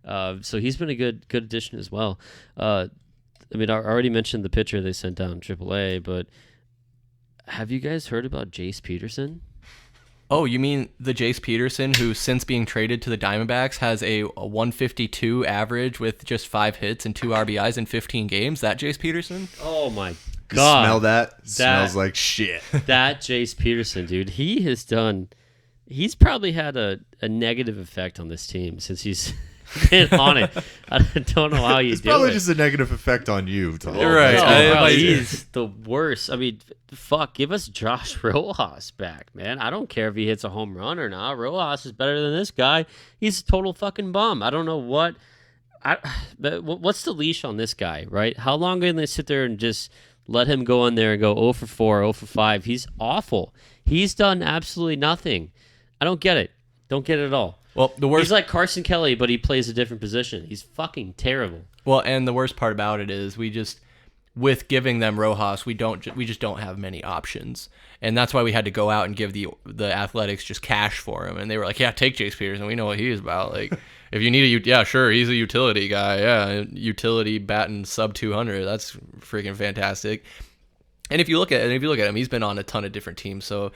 B: So he's been a good addition as well. I mean, I already mentioned the pitcher they sent down AAA, but have you guys heard about Jace Peterson?
A: Oh, you mean the Jace Peterson who, since being traded to the Diamondbacks, has a 152 average with just 5 hits and 2 RBIs in 15 games? That Jace Peterson?
B: Oh my God!
C: Smell that? Smells like shit.
B: That Jace Peterson, dude, he's probably had a negative effect on this team since he's been on it. I don't know how you do it.
C: It's probably just a negative effect on you, Tom.
A: You're right.
B: No, he's the worst. I mean, fuck, give us Josh Rojas back, man. I don't care if he hits a home run or not. Rojas is better than this guy. He's a total fucking bum. I don't know what's the leash on this guy, right? How long can they sit there and just let him go in there and go 0 for 4, 0 for 5? He's awful. He's done absolutely nothing. I don't get it. Don't get it at all.
A: Well, the worst.
B: He's like Carson Kelly, but he plays a different position. He's fucking terrible.
A: Well, and the worst part about it is with giving them Rojas, we just don't have many options, and that's why we had to go out and give the Athletics just cash for him, and they were like, yeah, take Jace Peterson. We know what he is about. Like, if you need yeah, sure, he's a utility guy. Yeah, utility batting sub 200. That's freaking fantastic. And if you look at him, he's been on a ton of different teams. So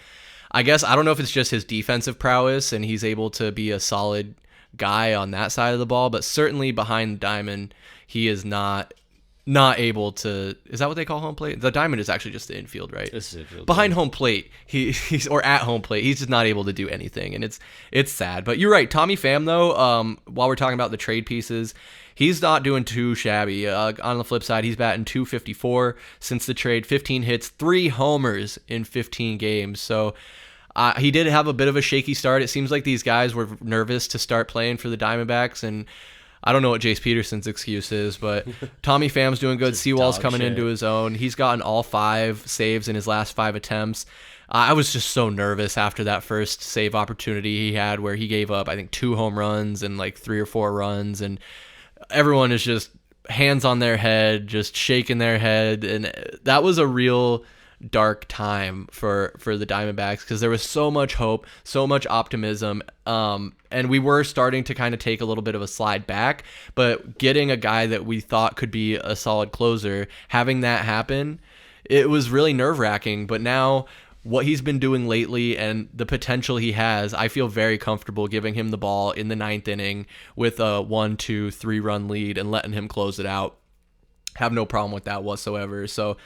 A: I guess I don't know if it's just his defensive prowess and he's able to be a solid guy on that side of the ball, but certainly behind the diamond, he is not able to. Is that what they call home plate? The diamond is actually just the infield, right?
B: This is infield.
A: Behind home plate, he's or at home plate, he's just not able to do anything, and it's sad. But you're right, Tommy Pham though. While we're talking about the trade pieces, he's not doing too shabby. On the flip side, he's batting .254 since the trade, 15 hits, 3 homers in 15 games. So he did have a bit of a shaky start. It seems like these guys were nervous to start playing for the Diamondbacks, and I don't know what Jace Peterson's excuse is, but Tommy Pham's doing good. Sewell's coming into his own. He's gotten all 5 saves in his last 5 attempts. I was just so nervous after that first save opportunity he had where he gave up, I think, 2 home runs and like 3 or 4 runs, and everyone is just hands on their head, just shaking their head. And that was a real dark time for the Diamondbacks because there was so much hope, so much optimism. And we were starting to kind of take a little bit of a slide back, but getting a guy that we thought could be a solid closer, having that happen, it was really nerve-wracking. But now what he's been doing lately and the potential he has, I feel very comfortable giving him the ball in the 9th inning with a 1, 2, 3-run lead and letting him close it out. Have no problem with that whatsoever. So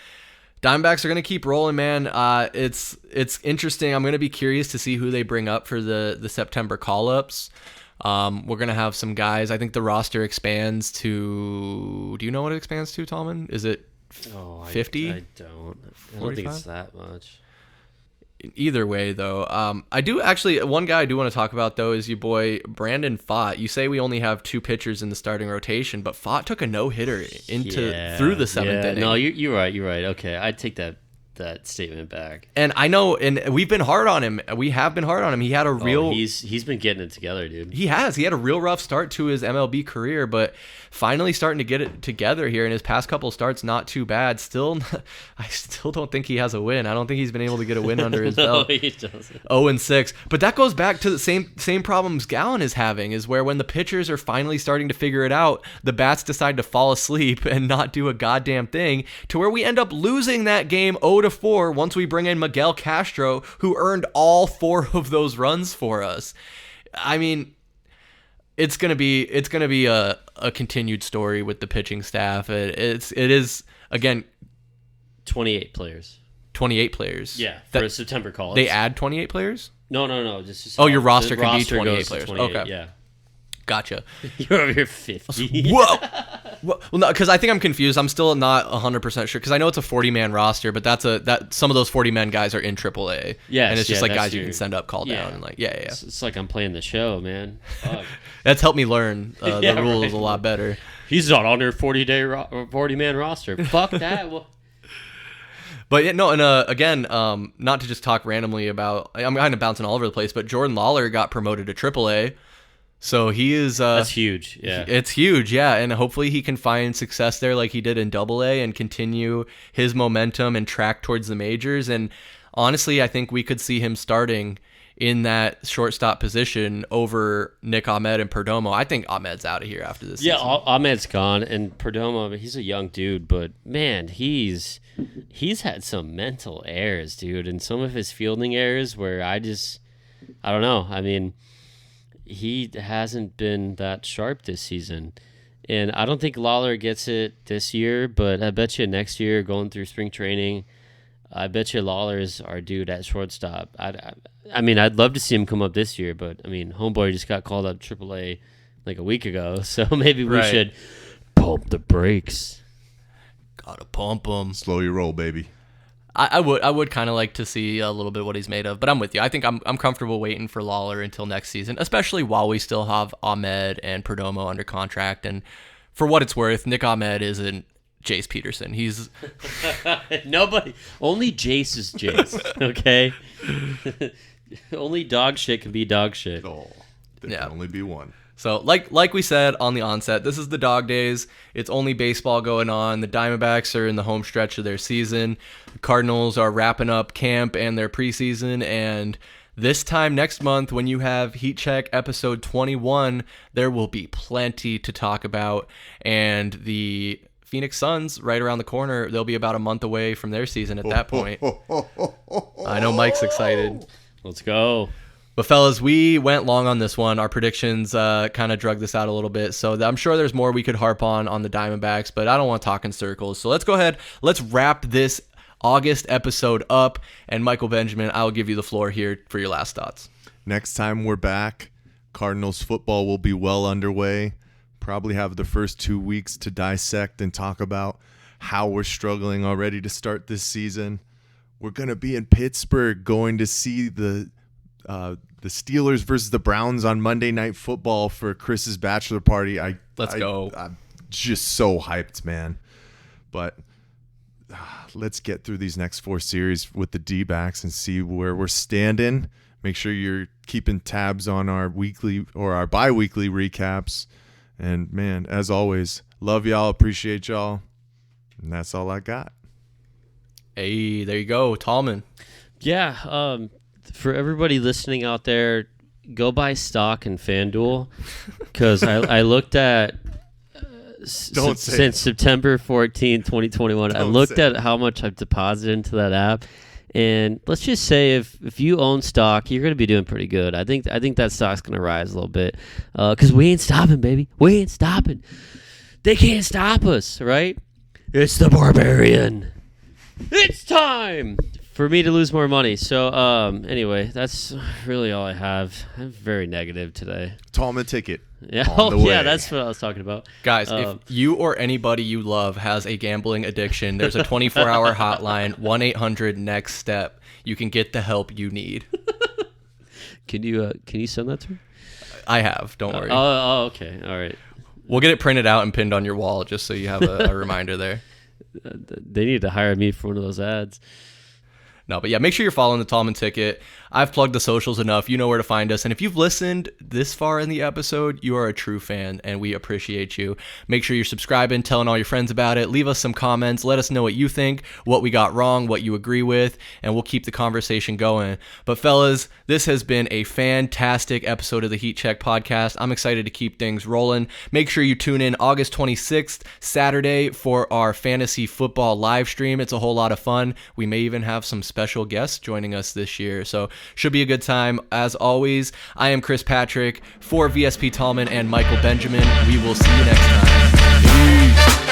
A: Diamondbacks are going to keep rolling, man. It's interesting. I'm going to be curious to see who they bring up for the September call-ups. We're going to have some guys. I think the roster expands to... Do you know what it expands to, Tallman? Is it 50?
B: I don't think it's that much.
A: Either way, though, I do actually, one guy I do want to talk about, though, is your boy Brandon Pfaadt. You say we only have 2 pitchers in the starting rotation, but Pfaadt took a no-hitter through the 7th inning.
B: No, you're right. Okay, I take that statement back.
A: And I know, and we've been hard on him. We have been hard on him. He had a real...
B: He's been getting it together, dude.
A: He has. He had a real rough start to his MLB career, but finally starting to get it together here in his past couple starts, not too bad. I still don't think he has a win. I don't think he's been able to get a win under his belt.
B: No, he doesn't.
A: 0-6. But that goes back to the same problems Gallen is having, is where when the pitchers are finally starting to figure it out, the bats decide to fall asleep and not do a goddamn thing, to where we end up losing that game 0-4 once we bring in Miguel Castro, who earned all 4 of those runs for us. I mean, it's gonna be a continued story with the pitching staff. It is again
B: 28 players.
A: 28 players.
B: Yeah, for a September call.
A: They add 28 players?
B: No. Just
A: your roster
B: the
A: can
B: roster
A: be 28
B: goes to
A: players.
B: 28,
A: Okay.
B: Yeah.
A: Gotcha.
B: You're over here 50.
A: Whoa. Well, no, because I think I'm confused. I'm still not 100% sure because I know it's a 40-man roster, but that some of those 40-man guys are in AAA.
B: Yes,
A: and it's just like guys you can send up, call down, and yeah.
B: It's like I'm playing the show, man. Fuck.
A: That's helped me learn the rules a lot better.
B: He's not on their 40-man roster. Fuck that.
A: But yeah, no, and again, not to just talk randomly about, I'm kind of bouncing all over the place, but Jordan Lawler got promoted to AAA. So he is...
B: That's huge, yeah.
A: It's huge, yeah, and hopefully he can find success there like he did in AA and continue his momentum and track towards the majors. And honestly, I think we could see him starting in that shortstop position over Nick Ahmed and Perdomo. I think Ahmed's out of here after this season.
B: Ahmed's gone, and Perdomo, he's a young dude, but man, he's had some mental errors, dude, and some of his fielding errors where I don't know. I mean... He hasn't been that sharp this season. And I don't think Lawler gets it this year, but I bet you next year, going through spring training, I bet you Lawler's our dude at shortstop. I mean, I'd love to see him come up this year, but, I mean, homeboy just got called up AAA like a week ago, so maybe we should pump the brakes.
A: Gotta pump them.
C: Slow your roll, baby.
A: I would kind of like to see a little bit what he's made of, but I'm with you. I think I'm comfortable waiting for Lawler until next season, especially while we still have Ahmed and Perdomo under contract. And for what it's worth, Nick Ahmed isn't Jace Peterson. He's
B: nobody. Only Jace is Jace. Okay. Only dog shit can be dog shit.
C: Oh, there can only be one.
A: So, like we said on the onset, this is the dog days. It's only baseball going on. The Diamondbacks are in the home stretch of their season. The Cardinals are wrapping up camp and their preseason. And this time next month, when you have Heat Check episode 21, there will be plenty to talk about. And the Phoenix Suns, right around the corner, they'll be about a month away from their season at that point. I know Mike's excited.
B: Let's go.
A: But fellas, we went long on this one. Our predictions kind of drug this out a little bit. So I'm sure there's more we could harp on the Diamondbacks, but I don't want to talk in circles. So let's go ahead. Let's wrap this August episode up. And Michael Benjamin, I'll give you the floor here for your last thoughts.
C: Next time we're back, Cardinals football will be well underway. Probably have the first 2 weeks to dissect and talk about how we're struggling already to start this season. We're going to be in Pittsburgh going to see the Steelers versus the Browns on Monday Night Football for Chris's bachelor party.
A: Let's go.
C: I'm just so hyped, man. But let's get through these next 4 series with the Dbacks and see where we're standing. Make sure you're keeping tabs on our weekly or our bi-weekly recaps And, man, as always, love y'all, appreciate y'all, and that's all I got.
A: Hey, there you go, Tallman.
B: Yeah, for everybody listening out there, go buy stock in FanDuel, because I looked at since September 14, 2021, I looked at how much I've deposited into that app, and let's just say if you own stock, you're going to be doing pretty good. I think that stock's going to rise a little bit, because we ain't stopping, baby. We ain't stopping. They can't stop us, right? It's the Barbarian. It's time for me to lose more money. So anyway, that's really all I have. I'm very negative today.
C: Tallman ticket.
B: Yeah, yeah, that's what I was talking about.
A: Guys, if you or anybody you love has a gambling addiction, there's a 24-hour hotline, 1-800-NEXT-STEP. You can get the help you need.
B: Can you send that to me?
A: I have. Don't worry.
B: Oh, okay. All right.
A: We'll get it printed out and pinned on your wall just so you have a reminder there.
B: They need to hire me for one of those ads.
A: No, but yeah, make sure you're following the Tallman Ticket. I've plugged the socials enough. You know where to find us. And if you've listened this far in the episode, you are a true fan, and we appreciate you. Make sure you're subscribing, telling all your friends about it. Leave us some comments. Let us know what you think, what we got wrong, what you agree with, and we'll keep the conversation going. But fellas, this has been a fantastic episode of the Heat Check podcast. I'm excited to keep things rolling. Make sure you tune in August 26th, Saturday, for our fantasy football live stream. It's a whole lot of fun. We may even have some special guests joining us this year, so should be a good time. As always, I am Chris Patrick for VSP Tallman and Michael Benjamin. We will see you next time. Peace.